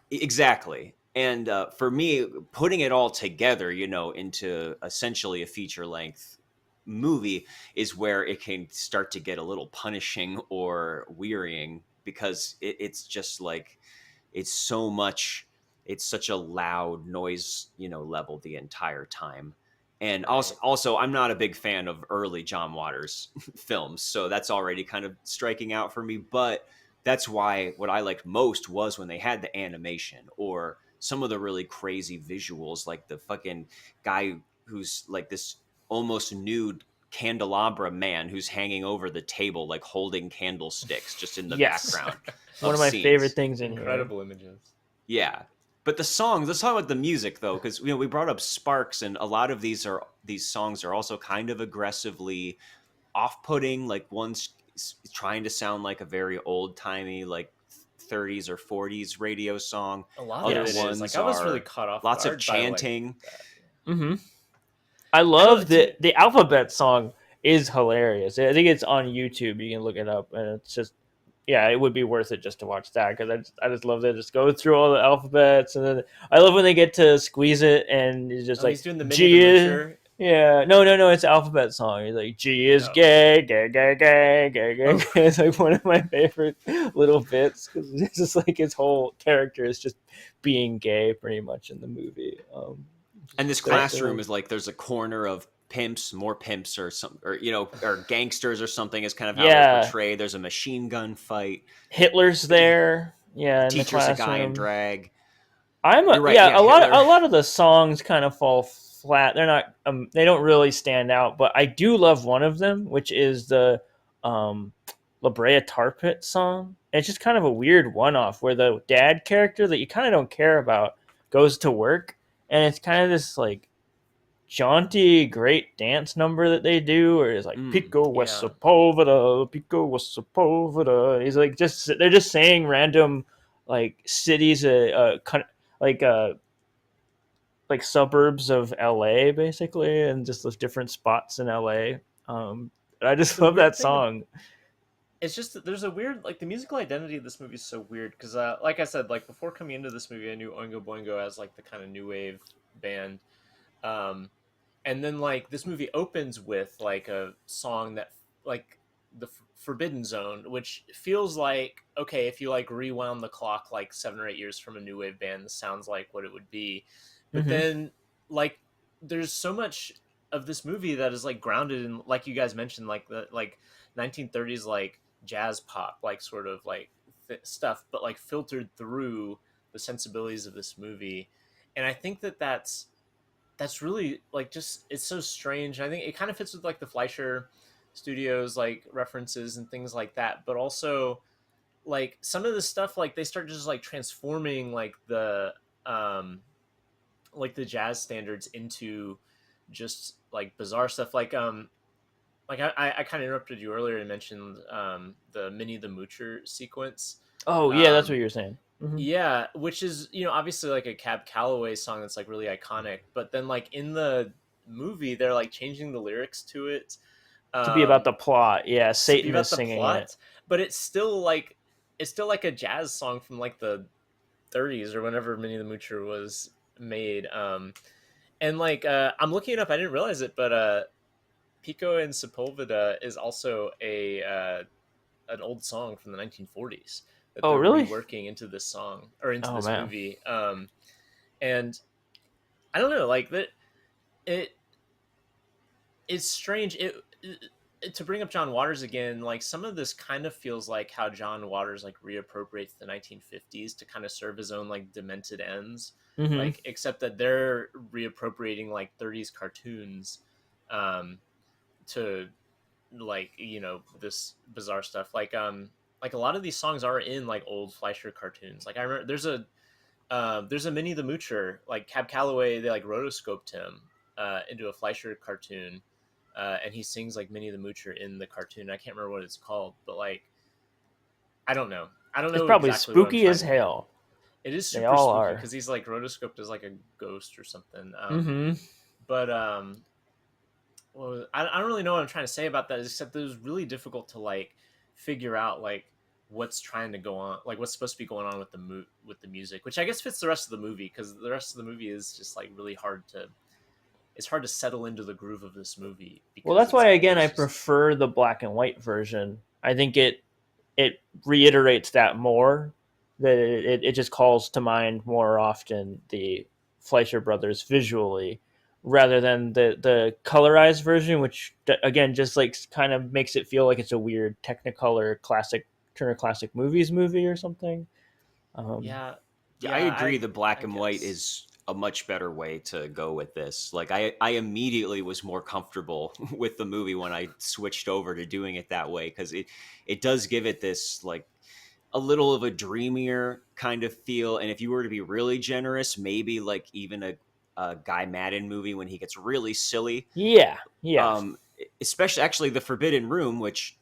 exactly. And for me, putting it all together, into essentially a feature length movie is where it can start to get a little punishing or wearying, because it's just like, it's so much, it's such a loud noise, level the entire time. And Right. also, I'm not a big fan of early John Waters films, so that's already kind of striking out for me. But that's why what I liked most was when they had the animation, or some of the really crazy visuals, like the fucking guy who's like this almost nude candelabra man who's hanging over the table, like holding candlesticks just in the Yes. background One of of my scenes. favorite things in here. Incredible images. Yeah. But the songs, let's talk about the music though, because we brought up Sparks, and a lot of these songs are also kind of aggressively off-putting. Like, one's trying to sound like a very old-timey, like 30s or 40s radio song. A lot Other of it ones is like I was really are caught off lots of guard by like chanting. that. Mm-hmm. I I know love the alphabet song is hilarious. I think it's on YouTube. You can look it up, and it's just, yeah, it would be worth it just to watch that, because I just love that. Just go through all the alphabets, and then I love when they get to squeeze it, and it's just Oh, like he's doing the Minnie G the is, Moocher. yeah, no, it's alphabet song. He's like, G is Oh. gay, gay, gay, gay, gay, gay. Oh. It's like one of my favorite little bits, because it's just like his whole character is just being gay pretty much in the movie. And this But, classroom is like, there's a corner of pimps, more pimps, or some, or or gangsters or something, is kind of how they're portrayed. There's a machine gun fight. Hitler's there, yeah, in the Teacher's a guy in classroom. drag. You're right, yeah, a Hitler. lot of the songs kind of fall flat. They're not they don't really stand out, but I do love one of them, which is the La Brea Tar Pit song. It's just kind of a weird one-off where the dad character that you kind of don't care about goes to work, and it's kind of this like jaunty, great dance number that they do, or it's like Pico Wessopovita, Pico Wessopovita. He's like they're just saying random like cities, like like suburbs of LA basically, and just those different spots in LA. I just The love weird that thing song. It's just that there's a weird, like, the musical identity of this movie is so weird, because like I said, like, before coming into this movie I knew Oingo Boingo as like the kind of new wave band, um and then like this movie opens with like a song that like the Forbidden Zone, which feels like, okay, if you like rewound the clock like 7 or 8 years from a new wave band, this sounds like what it would be. But Mm-hmm. then like there's so much of this movie that is like grounded in, like you guys mentioned, like the like 1930s like jazz pop, like sort of like stuff, but like filtered through the sensibilities of this movie. And I think that that's really like just it's so strange. I think it kind of fits with like the Fleischer Studios like references and things like that, but also like some of the stuff like they start just like transforming um like the jazz standards into just like bizarre stuff like I kind of interrupted you earlier and mentioned the Minnie the Moocher sequence. Oh yeah, that's what um you're saying. Hmm. yeah, which is, you know, obviously like a Cab Calloway song that's like really iconic, but then like in the movie they're like changing the lyrics to it To be about um the plot, yeah, to be Satan is about the singing it. plot, but it's still like a jazz song from like the 30s or whenever Minnie the Moocher was made. And like I'm looking it up, I didn't realize it, but Pico and Sepulveda is also a an old song from the 1940s that Oh they're really? reworking into this song or into Oh this man. movie. And I don't know, like that it it's strange. To bring up John Waters again, like some of this kind of feels like how John Waters like reappropriates the 1950s to kind of serve his own like demented ends, Hmm. like except that they're reappropriating like 30s cartoons um to like, you know, this bizarre stuff like a lot of these songs are in like old Fleischer cartoons. Like I remember there's a Minnie the Moocher, like Cab Calloway, they like rotoscoped him into a Fleischer cartoon, and he sings like Minnie the Moocher in the cartoon. I can't remember what it's called, but like I don't It's know probably exactly what I'm spooky trying as to get. hell. It is They super all spooky are. because he's like rotoscoped as like a ghost or something. Hmm. But well, I don't really know what I'm trying to say about that, except that it was really difficult to like figure out like what's trying to go on, like what's supposed to be going on with with the music, which I guess fits the rest of the movie because the rest of the movie is just like really hard to it's hard to settle into the groove of this movie Well, because that's why again I there's just prefer the black and white version. I think it reiterates that more. That it just calls to mind more often the Fleischer brothers visually, rather than the colorized version, which again just like kind of makes it feel like it's a weird Technicolor classic Turner Classic Movies movie or something. Um, yeah, Yeah, I yeah, agree. The black I and white guess. is a much better way to go with this. Like, I immediately was more comfortable with the movie when I switched over to doing it that way because it does give it this like a little of a dreamier kind of feel. And if you were to be really generous, maybe like even a Guy Madden movie when he gets really silly. yeah, yeah, Um, Especially actually the Forbidden Room, which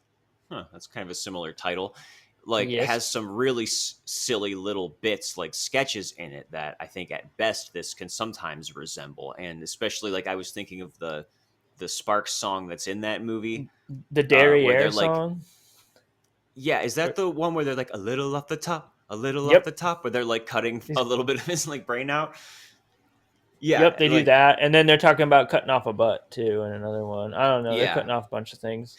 that's kind of a similar title. Like yes, has some really silly little bits, like sketches in it that I think at best this can sometimes resemble. And especially like I was thinking of the Sparks song that's in that movie, the where Derriere they're like, song. yeah, is that the one where they're like a little off the top, a little off Yep, the top, where they're like cutting a These- little bit of his like brain out? Yeah, yep, they do like that, and then they're talking about cutting off a butt too, and another one. I don't know. They're yeah. cutting off a bunch of things.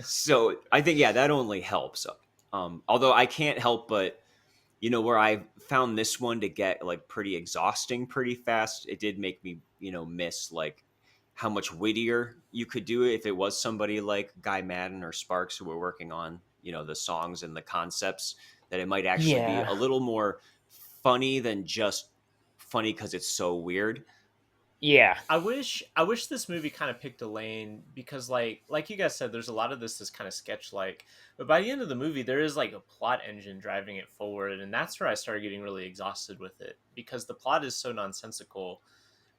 So I think yeah, that only helps. Although I can't help but where I found this one to get like pretty exhausting pretty fast. It did make me miss like how much wittier you could do it if it was somebody like Guy Madden or Sparks who were working on the songs and the concepts. That it might actually be Yeah, a little more funny than just funny because it's so weird. yeah, I wish this movie kind of picked a lane because like you guys said, there's a lot of this kind of sketch like, but by the end of the movie there is like a plot engine driving it forward, and that's where I started getting really exhausted with it because the plot is so nonsensical.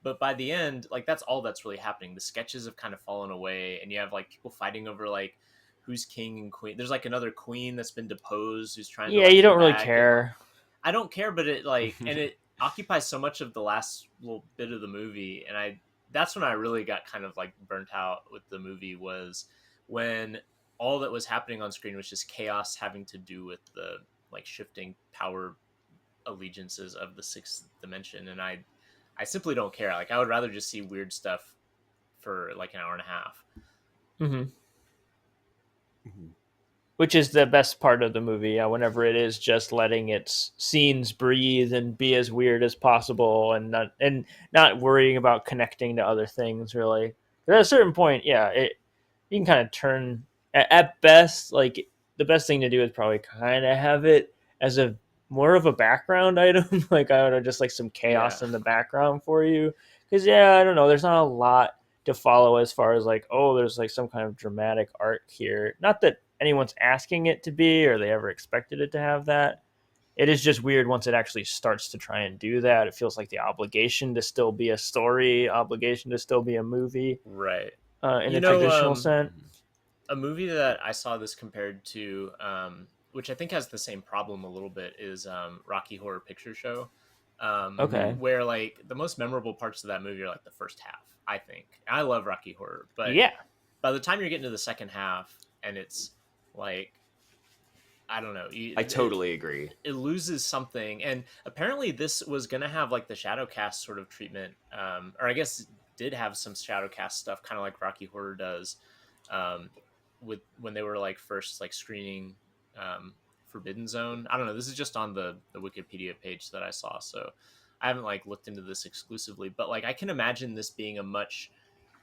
But by the end, like that's all that's really happening. The sketches have kind of fallen away, and you have like people fighting over like who's king and queen. There's like another queen that's been deposed who's trying to yeah. like You come don't really back, and care. I don't care, but it like and it occupies so much of the last little bit of the movie, and I that's when I really got kind of like burnt out with the movie was when all that was happening on screen was just chaos having to do with the like shifting power allegiances of the sixth dimension, and I simply don't care. Like I would rather just see weird stuff for like an hour and a half. Hmm. Mhm. which is the best part of the movie. Yeah, whenever it is just letting its scenes breathe and be as weird as possible, and not worrying about connecting to other things really. But at a certain point, yeah, you can kind of turn at best. Like the best thing to do is probably kind of have it as a more of a background item. Like I don't know, just like some Yeah. chaos in the background for you. Because yeah, I don't know. There's not a lot to follow as far as like, oh, there's like some kind of dramatic arc here. Not that anyone's asking it to be or they ever expected it to have that. It is just weird once it actually starts to try and do that. It feels like the obligation to still be a story, obligation to still be a movie, Right. in You a know, traditional sense. a movie that I saw this compared to, which I think has the same problem a little bit, is Rocky Horror Picture Show, Okay. where like the most memorable parts of that movie are like the first half. I think I love Rocky Horror, but Yeah. by the time you're getting to the second half, and it's like I don't know, I totally agree. it loses something. And apparently, this was gonna have like the Shadowcast sort of treatment, or I guess did have some Shadowcast stuff, kind of like Rocky Horror does, um, with when they were like first like screening Forbidden Zone. I don't know. This is just on the Wikipedia page that I saw, so I haven't like looked into this exclusively, but like I can imagine this being a much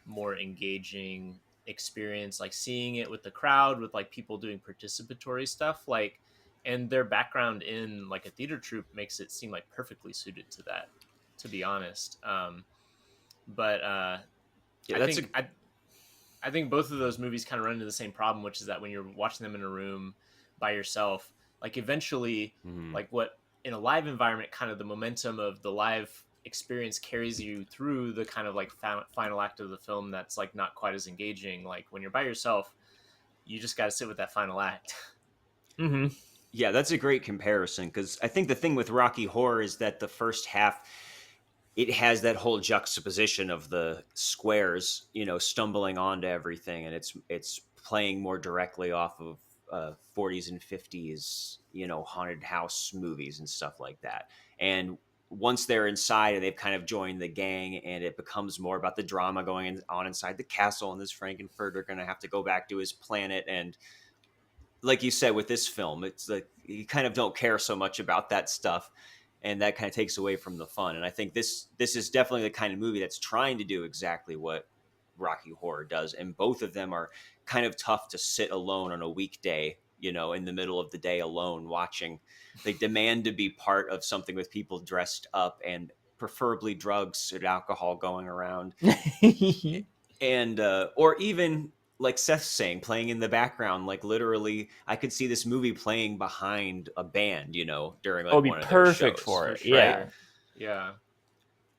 more engaging experience, like seeing it with the crowd, with like people doing participatory stuff, like, and their background in like a theater troupe makes it seem like perfectly suited to that, to be honest. But Yeah, I that's a think I think both of those movies kind of run into the same problem, which is that when you're watching them in a room by yourself, like eventually, mhm. like what in a live environment, kind of the momentum of the live experience carries you through the kind of like final act of the film that's like not quite as engaging. Like when you're by yourself, you just got to sit with that final act. Mm-hmm. Yeah, that's a great comparison because I think the thing with Rocky Horror is that the first half it has that whole juxtaposition of the squares, stumbling onto everything, and it's playing more directly off of 40s and 50s, haunted house movies and stuff like that. And once they're inside and they've kind of joined the gang, and it becomes more about the drama on inside the castle, and this Frankenfurter going to have to go back to his planet. And like you said with this film, it's like you kind of don't care so much about that stuff, and that kind of takes away from the fun. And I think this is definitely the kind of movie that's trying to do exactly what Rocky Horror does, and both of them are kind of tough to sit alone on a weekday, in the middle of the day alone watching. They demand to be part of something with people dressed up and preferably drugs and alcohol going around, and or even like Seth's saying, playing in the background. Like literally, I could see this movie playing behind a band, during Oh, like it'd be one of their perfect shows. for For it. Yeah. sure. Yeah.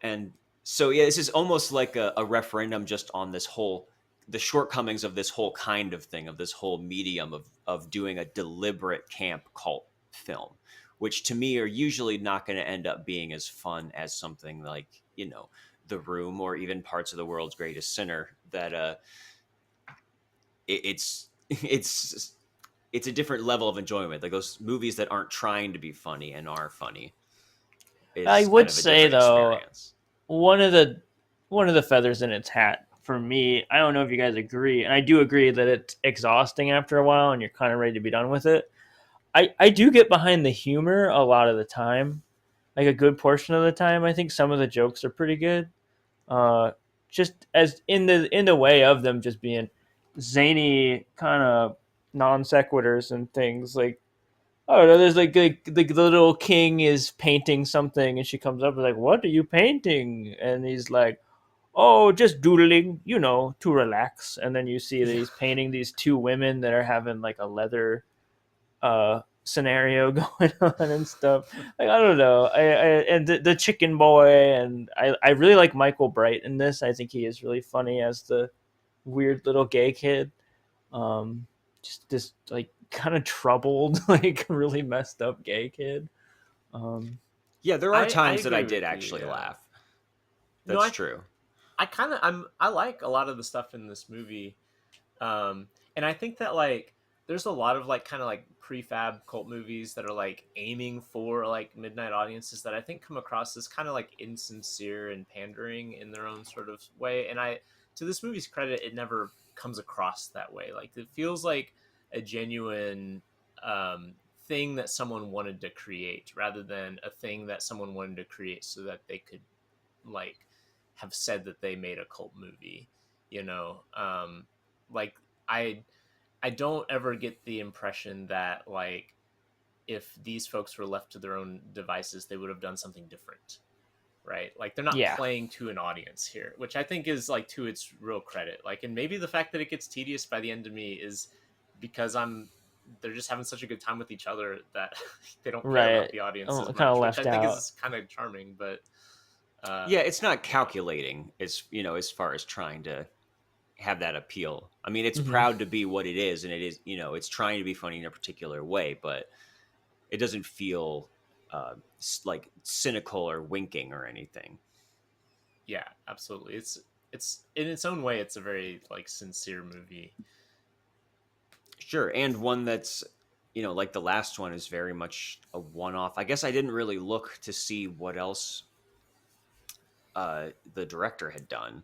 And so, yeah, this is almost like a referendum just on the shortcomings of this whole kind of thing, of this whole medium of doing a deliberate camp cult film, which to me are usually not going to end up being as fun as something like, The Room, or even parts of The World's Greatest Sinner, that it's a different level of enjoyment. Like those movies that aren't trying to be funny and are funny I is kind would of a say different though, experience. one of the one of the feathers in its hat for me, I don't know if you guys agree, and I do agree that it's exhausting after a while and you're kind of ready to be done with it. I do get behind the humor a lot of the time. Like a good portion of the time, I think some of the jokes are pretty good. Uh, just as in the way of them just being zany kind of non sequiturs and things like, oh no, there's like the little king is painting something and she comes up and like, what are you painting? And he's like, oh, just doodling, to relax. And then you see that Yeah. he's painting these two women that are having like a leather scenario going on and stuff. Like I don't know. And the chicken boy, and I really like Michael Bright in this. I think he is really funny as the weird little gay kid. Um, just this like kind of troubled, like really messed up gay kid. Um, Yeah, there are I times that I agree did with you. actually Yeah. laugh. No, That's true. I kind of I like a lot of the stuff in this movie. And I think that like there's a lot of like kind of like prefab cult movies that are like aiming for like midnight audiences that I think come across as kind of like insincere and pandering in their own sort of way. And I, to this movie's credit, it never comes across that way. Like it feels like a genuine thing that someone wanted to create, rather than a thing that someone wanted to create so that they could like have said that they made a cult movie. You know, like I I don't ever get the impression that like if these folks were left to their own devices, they would have done something different, right? Like they're not Yeah. playing to an audience here, which I think is like to its real credit. Like, and maybe the fact that it gets tedious by the end of me is because they're just having such a good time with each other that they don't care about Right. the audience Oh, as kind of much, which I left think out. is kind of charming. But Yeah, it's not calculating as as far as trying to have that appeal. I mean, it's Mhm. proud to be what it is, and it is, it's trying to be funny in a particular way, but it doesn't feel like cynical or winking or anything. yeah, absolutely. It's in its own way, it's a very like sincere movie. Sure, and one that's like the last one is very much a one-off. I guess I didn't really look to see what else the director had done.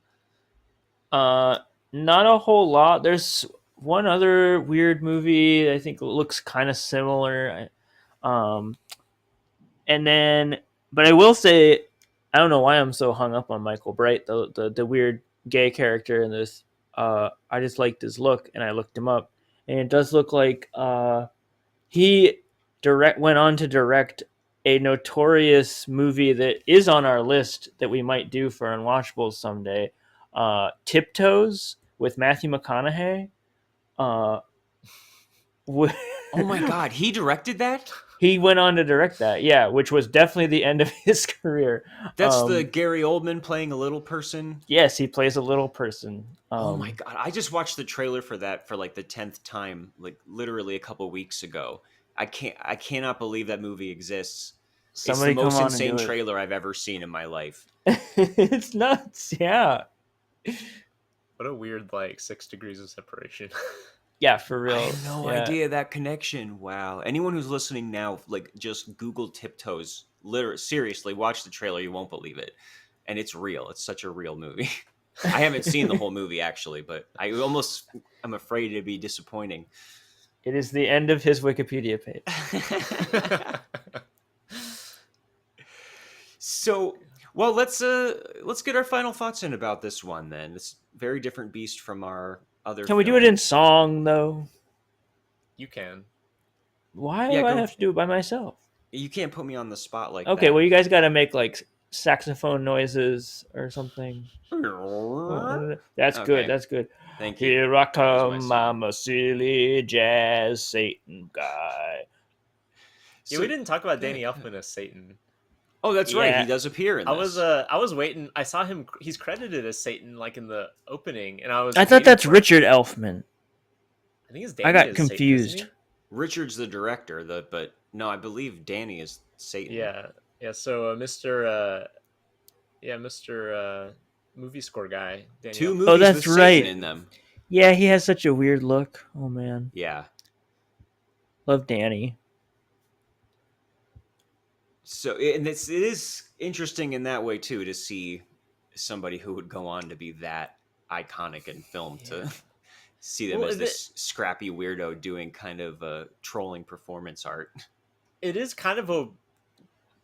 Uh, Not a whole lot. There's one other weird movie I think looks kind of similar. Um, and then, but I will say, I don't know why I'm so hung up on Michael Bright, the weird gay character in this. I just liked his look, and I looked him up, and it does look like he went on to direct a notorious movie that is on our list that we might do for Unwatchables someday. Tiptoes with Matthew McConaughey. Uh, Oh my god, he directed that? he went on to direct that, yeah, which was definitely the end of his career. That's the Gary Oldman playing a little person. Yes, he plays a little person. Oh my god, I just watched the trailer for that for like the 10th time, like literally a couple weeks ago. I cannot believe that movie exists. It's the Somebody come most on and insane do it. trailer I've ever seen in my life. It's nuts, yeah. What a weird like 6 degrees of separation. Yeah, for real. I had no Yeah. idea that connection. Wow. Anyone who's listening now, like just Google Tiptoes. Literally, seriously, watch the trailer. You won't believe it. And it's real. It's such a real movie. I haven't seen the whole movie actually, but I'm afraid it'd be disappointing. It is the end of his Wikipedia page. So, well, let's get our final thoughts in about this one then. It's a very different beast from our other Can we do it in films. song though? You can. Why Yeah, do I go- have to do it by myself? You can't put me on the spot like Okay, that. well, you guys got to make like saxophone noises or something. That's Okay. good. That's good. Thank you. Here I That was my come, song. I'm a silly jazz Satan guy. Yeah, we didn't talk about Danny Elfman as Satan. Oh, that's right. Yeah. He does appear in this. I was waiting. I saw him. He's credited as Satan, like in the opening, and I thought waiting that's for- Richard Elfman. I think it's Danny. I got as confused. Satan, isn't Richard's the director, but no, I believe Danny is Satan. he? Yeah. So, Mr. Movie score guy. Danny Two Elfman. movies that's with right. Satan in them. Yeah, he has such a weird look. Oh man, Yeah. love Danny. So, and it is interesting in that way too to see somebody who would go on to be that iconic in film to see them Well, as this scrappy weirdo doing kind of trolling performance art. It is kind of a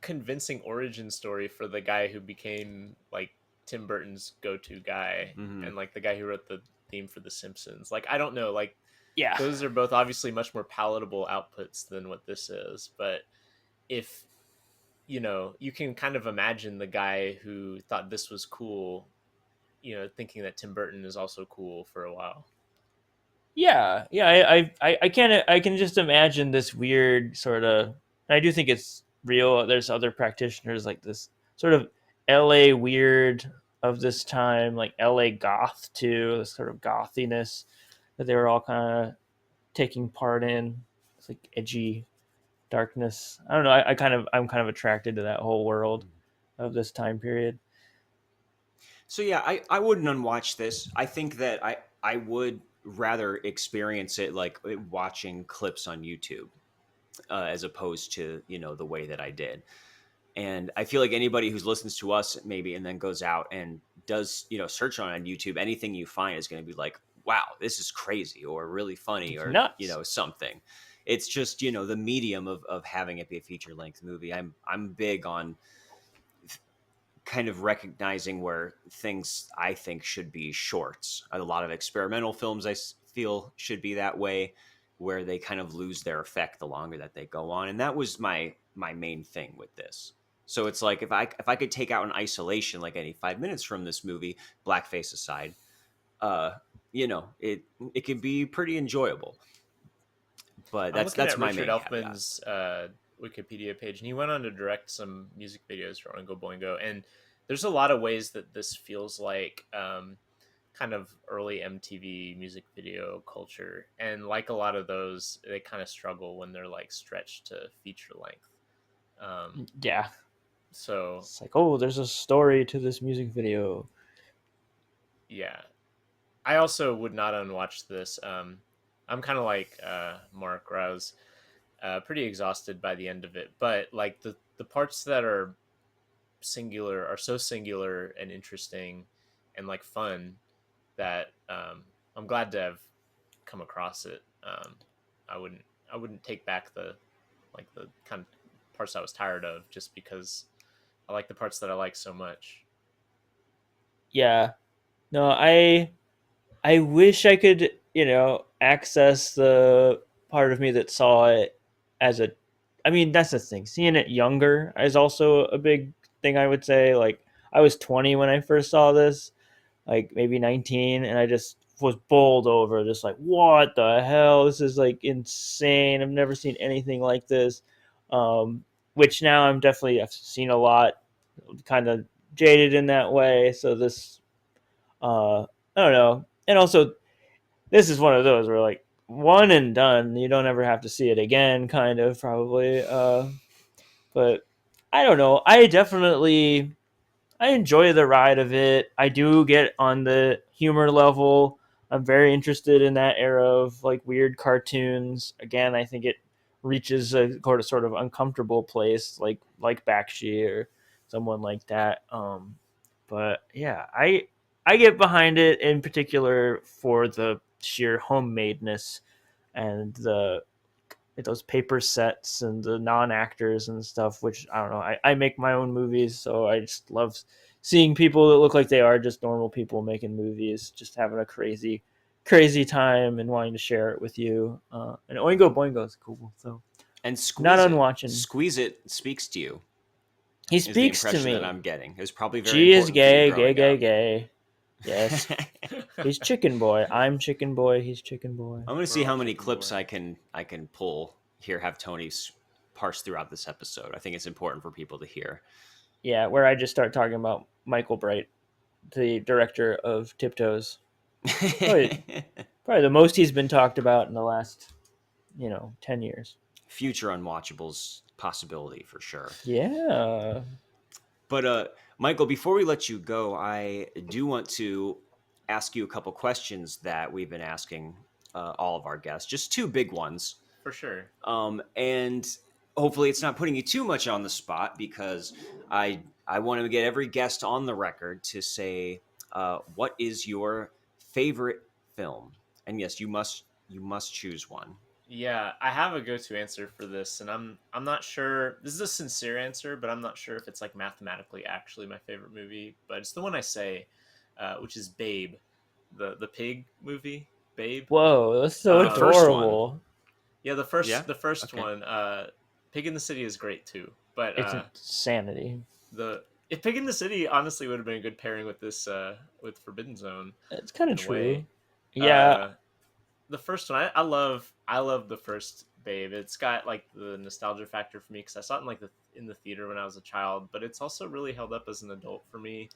convincing origin story for the guy who became like Tim Burton's go-to guy, Mhm. and like the guy who wrote the theme for The Simpsons. Like, I don't know, like Yeah, those are both obviously much more palatable outputs than what this is. But if you can kind of imagine the guy who thought this was cool, thinking that Tim Burton is also cool for a while. yeah. I can just imagine this weird sort of. I do think it's real. There's other practitioners like this sort of L.A. weird of this time, like L.A. goth too. This sort of gothiness that they were all kind of taking part in. It's like edgy darkness. I don't know. I'm kind of attracted to that whole world of this time period. So yeah, I wouldn't unwatch this. I think that I would rather experience it like watching clips on YouTube as opposed to the way that I did. And I feel like anybody who listens to us maybe and then goes out and does search on YouTube, anything you find is going to be like wow, this is crazy or really funny It's or, nuts. something. It's just, the medium of having it be a feature length movie. I'm big on kind of recognizing where things I think should be shorts. A lot of experimental films feel should be that way, where they kind of lose their effect the longer that they go on. And that was my main thing with this. So it's like if I could take out an isolation like any 5 minutes from this movie, blackface aside, uh, it can be pretty enjoyable. But I'm looking that's at my Richard main caveat. Elfman's Wikipedia page, and he went on to direct some music videos for Oingo Boingo. And there's a lot of ways that this feels like kind of early MTV music video culture. And like a lot of those, they kind of struggle when they're like stretched to feature length. Yeah. So It's like, oh, there's a story to this music video. yeah, I also would not unwatch this. I'm kind of like Mark, where I was pretty exhausted by the end of it. But like the parts that are singular are so singular and interesting and like fun that I'm glad to have come across it. I wouldn't I wouldn't take back the kind of parts I was tired of just because I like the parts that I like so much. Yeah. No, I wish I could, access the part of me that saw it as a. I mean, that's the thing. Seeing it younger is also a big thing, I would say. Like, I was 20 when I first saw this, like maybe 19, and I just was bowled over, just like, what the hell? This is like insane. I've never seen anything like this. Which now I've seen a lot, kind of jaded in that way. So this, I don't know. And also, this is one of those where like one and done. You don't ever have to see it again, kind of probably. But I don't know. I enjoy the ride of it. I do get on the humor level. I'm very interested in that era of like weird cartoons. Again, I think it reaches a sort of uncomfortable place, like Bakshi or someone like that. But yeah, I get behind it in particular for the sheer homemadeness and the those paper sets and the non-actors and stuff, which I don't know. I make my own movies, so I just love seeing people that look like they are just normal people making movies, just having a crazy time and wanting to share it with you. And Oingo Boingo is cool, so And not unwatching. Squeeze It speaks to you He is the speaks to impression that me. I'm getting. It was probably very G is important for you gay, gay, growing gay, up. gay. Yes, he's Chicken Boy. I'm Chicken Boy. He's Chicken Boy. I'm going to We're see all how many chicken clips boy. I can pull here. Have Tony parse throughout this episode. I think it's important for people to hear. Yeah, where I just start talking about Michael Bright, the director of Tiptoes. Probably the most he's been talked about in the last, 10 years. Future Unwatchables possibility for sure. Yeah. But Michael, before we let you go, I do want to ask you a couple questions that we've been asking all of our guests. Just two big ones. For sure. And hopefully it's not putting you too much on the spot because I want to get every guest on the record to say what is your favorite film? And yes, you must choose one. Yeah, I have a go-to answer for this, and I'm not sure. This is a sincere answer, but I'm not sure if it's like mathematically actually my favorite movie. But it's the one I say, which is Babe, the pig movie, Babe. Whoa, that's so The first one. adorable. Yeah, Yeah. the first Okay. one. Pig in the City is great too, but It's insanity. the if Pig in the City honestly would have been a good pairing with this with Forbidden Zone It's kind of in a true. way. Yeah, Uh, the first one I love the first Babe. It's got like the nostalgia factor for me because I saw it in like in the theater when I was a child, but it's also really held up as an adult for me,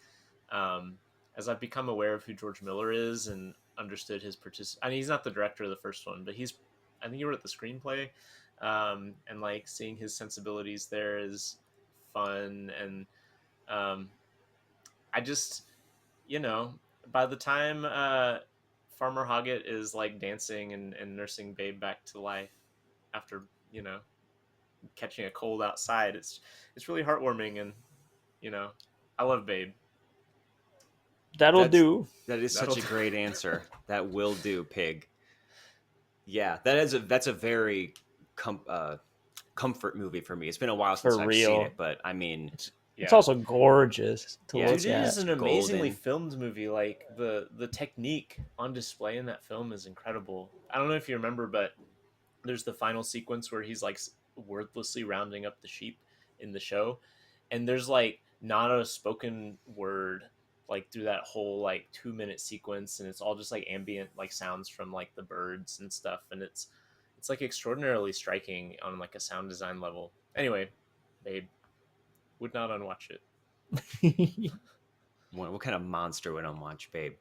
um, as I've become aware of who George Miller is and understood his I mean, he's not the director of the first one, but I think he wrote the screenplay, and like seeing his sensibilities there is fun, and um, I just you know, by the time Farmer Hoggett is like dancing and nursing Babe back to life after you know catching a cold outside, it's really heartwarming, and you know, I love Babe. That'll That's do. that is That'll such a do. great answer. That will do, pig. Yeah, that's a very comfort movie for me. It's been a while For since I've seen real. it, but I mean, It's Yeah. also gorgeous to Yeah, Dude, look it at. is it's an amazingly golden. filmed movie. Like the technique on display in that film is incredible. I don't know if you remember, but there's the final sequence where he's like wordlessly rounding up the sheep in the show, and there's like not a spoken word like through that whole like 2 minute sequence, and it's all just like ambient like sounds from like the birds and stuff, and it's like extraordinarily striking on like a sound design level. Anyway, babe, would not unwatch it. What kind of monster would unwatch, babe?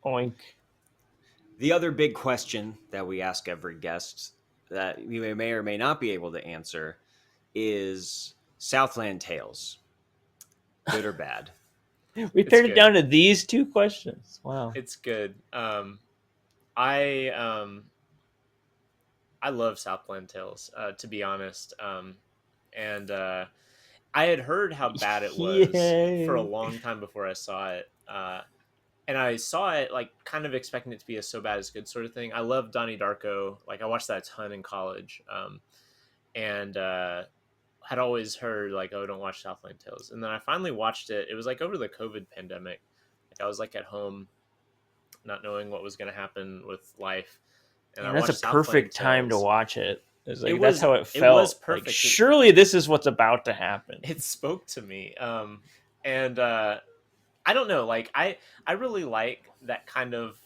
Oink. The other big question that we ask every guest that we may or may not be able to answer is Southland Tales, good or bad? We It's pared it good. down to these two questions. Wow. It's good. I I love Southland Tales, to be honest. And I had heard how bad it was for a Yay. long time before I saw it. And I saw it like kind of expecting it to be a so bad it's good sort of thing. I love Donnie Darko. Like I watched that a ton in college. And had always heard like, oh, don't watch Southland Tales. And then I finally watched it. It was like over the COVID pandemic. Like I was like at home, not knowing what was going to happen with life, and I Man, that's a watched Southland perfect time to Tales. watch it. It's It like that's was how it it was felt. Like perfect. surely this is what's about to happen. It spoke to me. And I don't know, like I really like that kind of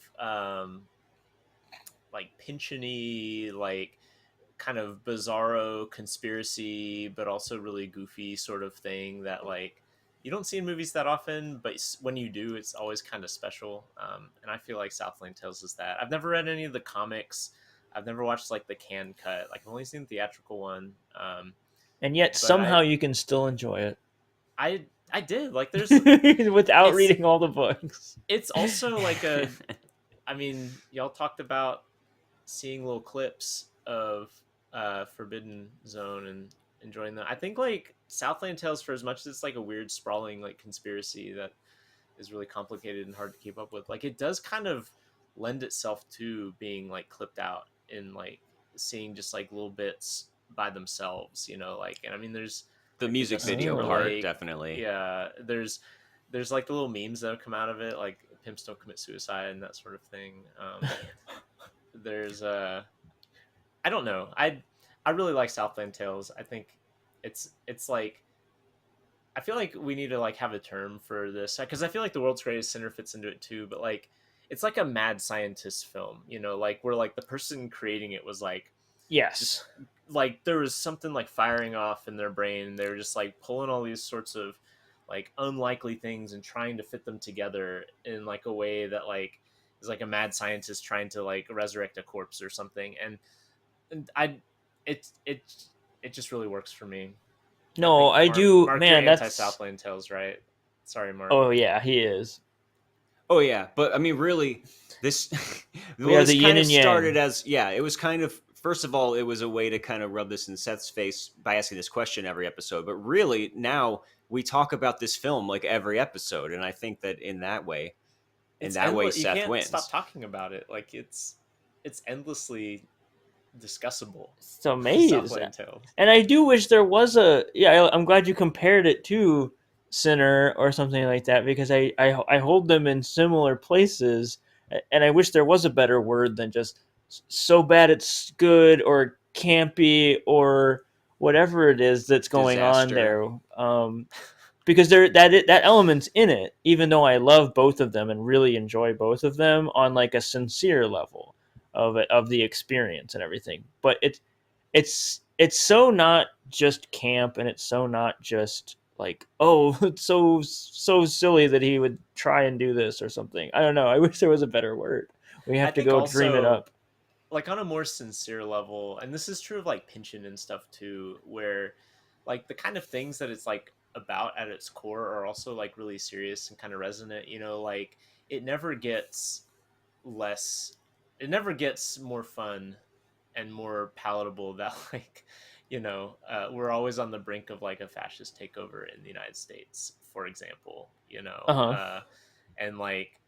like pensiony, like kind of bizarro conspiracy, but also really goofy sort of thing that like you don't see in movies that often, but when you do, it's always kind of special. And I feel like Southland Tales is that. I've never read any of the comics. I've never watched like the canned cut. Like I've only seen the theatrical one. And yet But somehow you can still enjoy it. I did like there's without it's reading all the books. it's also like a I mean, y'all talked about seeing little clips of Forbidden Zone and enjoying that. I think like Southland Tales, for as much as it's like a weird sprawling like conspiracy that is really complicated and hard to keep up with, like it does kind of lend itself to being like clipped out in like seeing just like little bits by themselves, you know, like, and I mean there's The like the music Justin video part, Timberlake, definitely. yeah, there's like the little memes that have come out of it, like pimps don't commit suicide and that sort of thing. There's I don't know. I really like Southland Tales. I think it's like I feel like we need to like have a term for this because I feel like The World's Greatest Sinner fits into it too. But like it's like a mad scientist film, you know, like where like the person creating it was like just Yes. like there was something like firing off in their brain. And they were just like pulling all these sorts of like unlikely things and trying to fit them together in like a way that like is like a mad scientist trying to like resurrect a corpse or something. And I it it just really works for me. I No, think I Mark do. Mark you're Man, anti that's. Southland Tales, right? Sorry, Mark. Oh yeah, he is. Oh yeah, but I mean, really, this We well, are this the yin kind of and yang. started as it was kind of first of all, it was a way to kind of rub this in Seth's face by asking this question every episode. But really, now we talk about this film like every episode, and I think that in It's that way, endless. You Seth can't stop wins. talking about it. Like it's endlessly discussable. It's amazing. Southland Tales. And I do wish there was a. Yeah, I'm glad you compared it to Sinner or something like that because I hold them in similar places, and I wish there was a better word than just so bad it's good or campy or whatever it is that's going on Disaster. there. Because that element's in it, even though I love both of them and really enjoy both of them on like a sincere level of the experience and everything. But it's so not just camp, and it's so not just like, oh, it's so silly that he would try and do this or something. I don't know. I wish there was a better word. We I have to think go dream it also up. like on a more sincere level, and this is true of like pension and stuff too, where like the kind of things that it's like about at its core are also like really serious and kind of resonant, you know, like it never gets less it never gets more fun and more palatable that like you know we're always on the brink of like a fascist takeover in the United States, for example, you know, Uh huh. And like,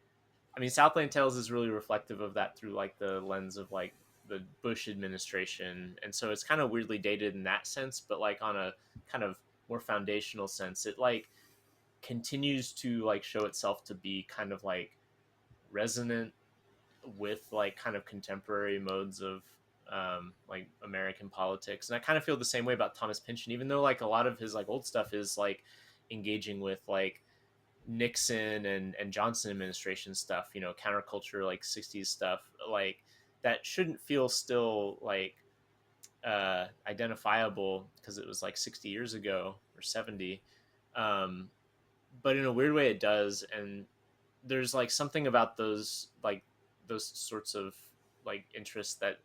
I mean, Southland Tales is really reflective of that through like the lens of like the Bush administration, and so it's kind of weirdly dated in that sense, but like on a kind of more foundational sense, it like continues to like show itself to be kind of like resonant with like kind of contemporary modes of like American politics. And I kind of feel the same way about Thomas Pynchon, even though like a lot of his like old stuff is like engaging with like Nixon and Johnson administration stuff, you know, counterculture, like 60s stuff, like that shouldn't feel still like identifiable because it was like 60 years ago or 70. But in a weird way it does. And there's like something about those sorts of like interests that,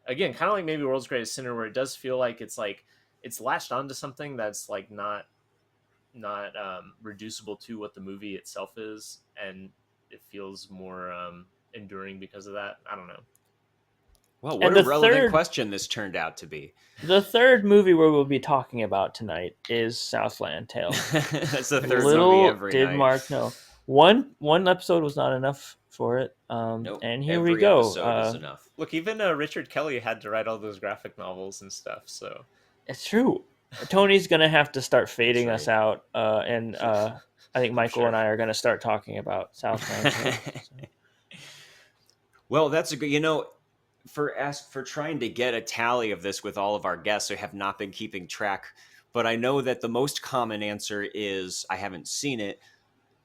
again, kind of like maybe World's Greatest Sinner, where it does feel like it's latched onto something that's like not reducible to what the movie itself is, and it feels more enduring because of that. I don't know. Well, what a relevant question this turned out to be. The third movie we will be talking about tonight is Southland Tales. That's the third Little movie every did night. Mark know. One episode was not enough for it. Nope, and here every we go. episode is enough. Look, even Richard Kelly had to write all those graphic novels and stuff, so... It's true. Tony's going to have to start fading That's us out, and I think Michael Sure. and I are going to start talking about Southland Tales. So. Well, that's a good, you know, for trying to get a tally of this with all of our guests, I have not been keeping track, but I know that the most common answer is I haven't seen it,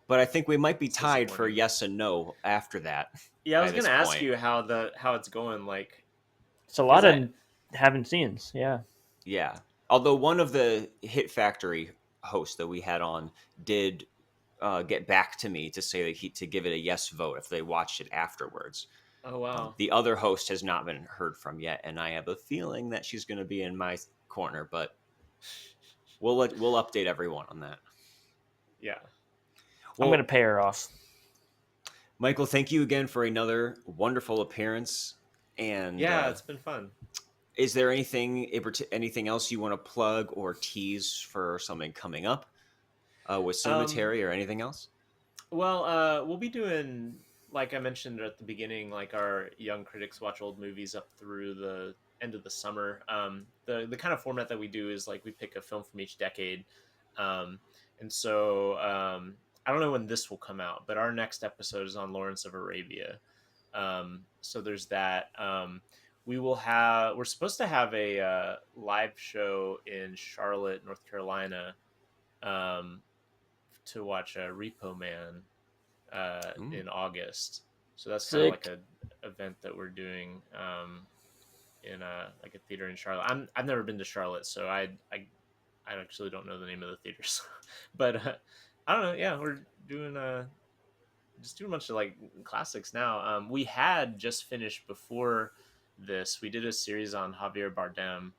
but I think we might be tied for yes and no after that. Yeah, I was by going to this ask point. you how it's going, like... It's a lot of haven't seens, yeah. Yeah. Although one of the Hit Factory hosts that we had on did get back to me to say that to give it a yes vote if they watched it afterwards. Oh, wow. The other host has not been heard from yet, and I have a feeling that she's going to be in my corner, but we'll update everyone on that. Yeah. I'm going to pay her off. Michael, thank you again for another wonderful appearance. And yeah, it's been fun. Is there anything else you want to plug or tease for something coming up with Cinematary or anything else? Well, we'll be doing, like I mentioned at the beginning, like our Young Critics Watch Old Movies up through the end of the summer. The kind of format that we do is like we pick a film from each decade. And so I don't know when this will come out, but our next episode is on Lawrence of Arabia. So there's that. We're supposed to have a live show in Charlotte, North Carolina, to watch Repo Man in August. So that's kind of like an event that we're doing in like a theater in Charlotte. I've never been to Charlotte, so I actually don't know the name of the theaters, but I don't know. Yeah, we're doing just doing a bunch of like classics now. We had just finished before this. We did a series on Javier Bardem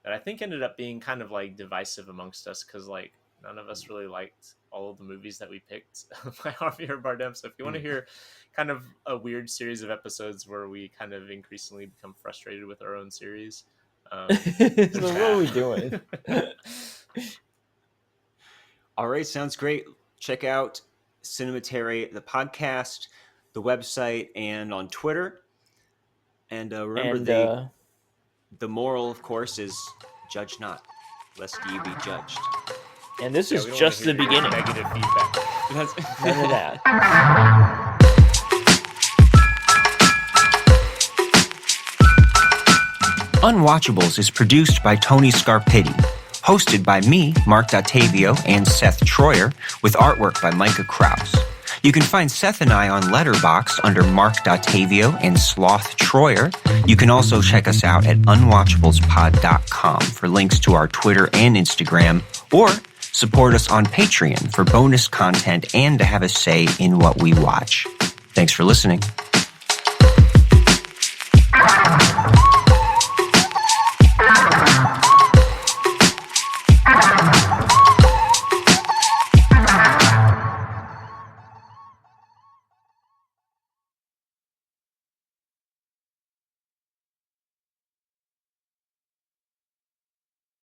that I think ended up being kind of like divisive amongst us because like none of us really liked all of the movies that we picked by Javier Bardem. So if you want to hear kind of a weird series of episodes where we kind of increasingly become frustrated with our own series, so what are we doing? All right, sounds great. Check out Cinematary, the podcast, the website, and on Twitter. And remember, the moral, of course, is judge not, lest ye be judged. And this is just the beginning. Negative feedback. None of that. Unwatchables is produced by Tony Scarpitti, hosted by me, Mark D'Ottavio, and Seth Troyer, with artwork by Micah Krause. You can find Seth and I on Letterboxd under Mark D'Ottavio and Sloth Troyer. You can also check us out at unwatchableспod.com for links to our Twitter and Instagram, or support us on Patreon for bonus content and to have a say in what we watch. Thanks for listening.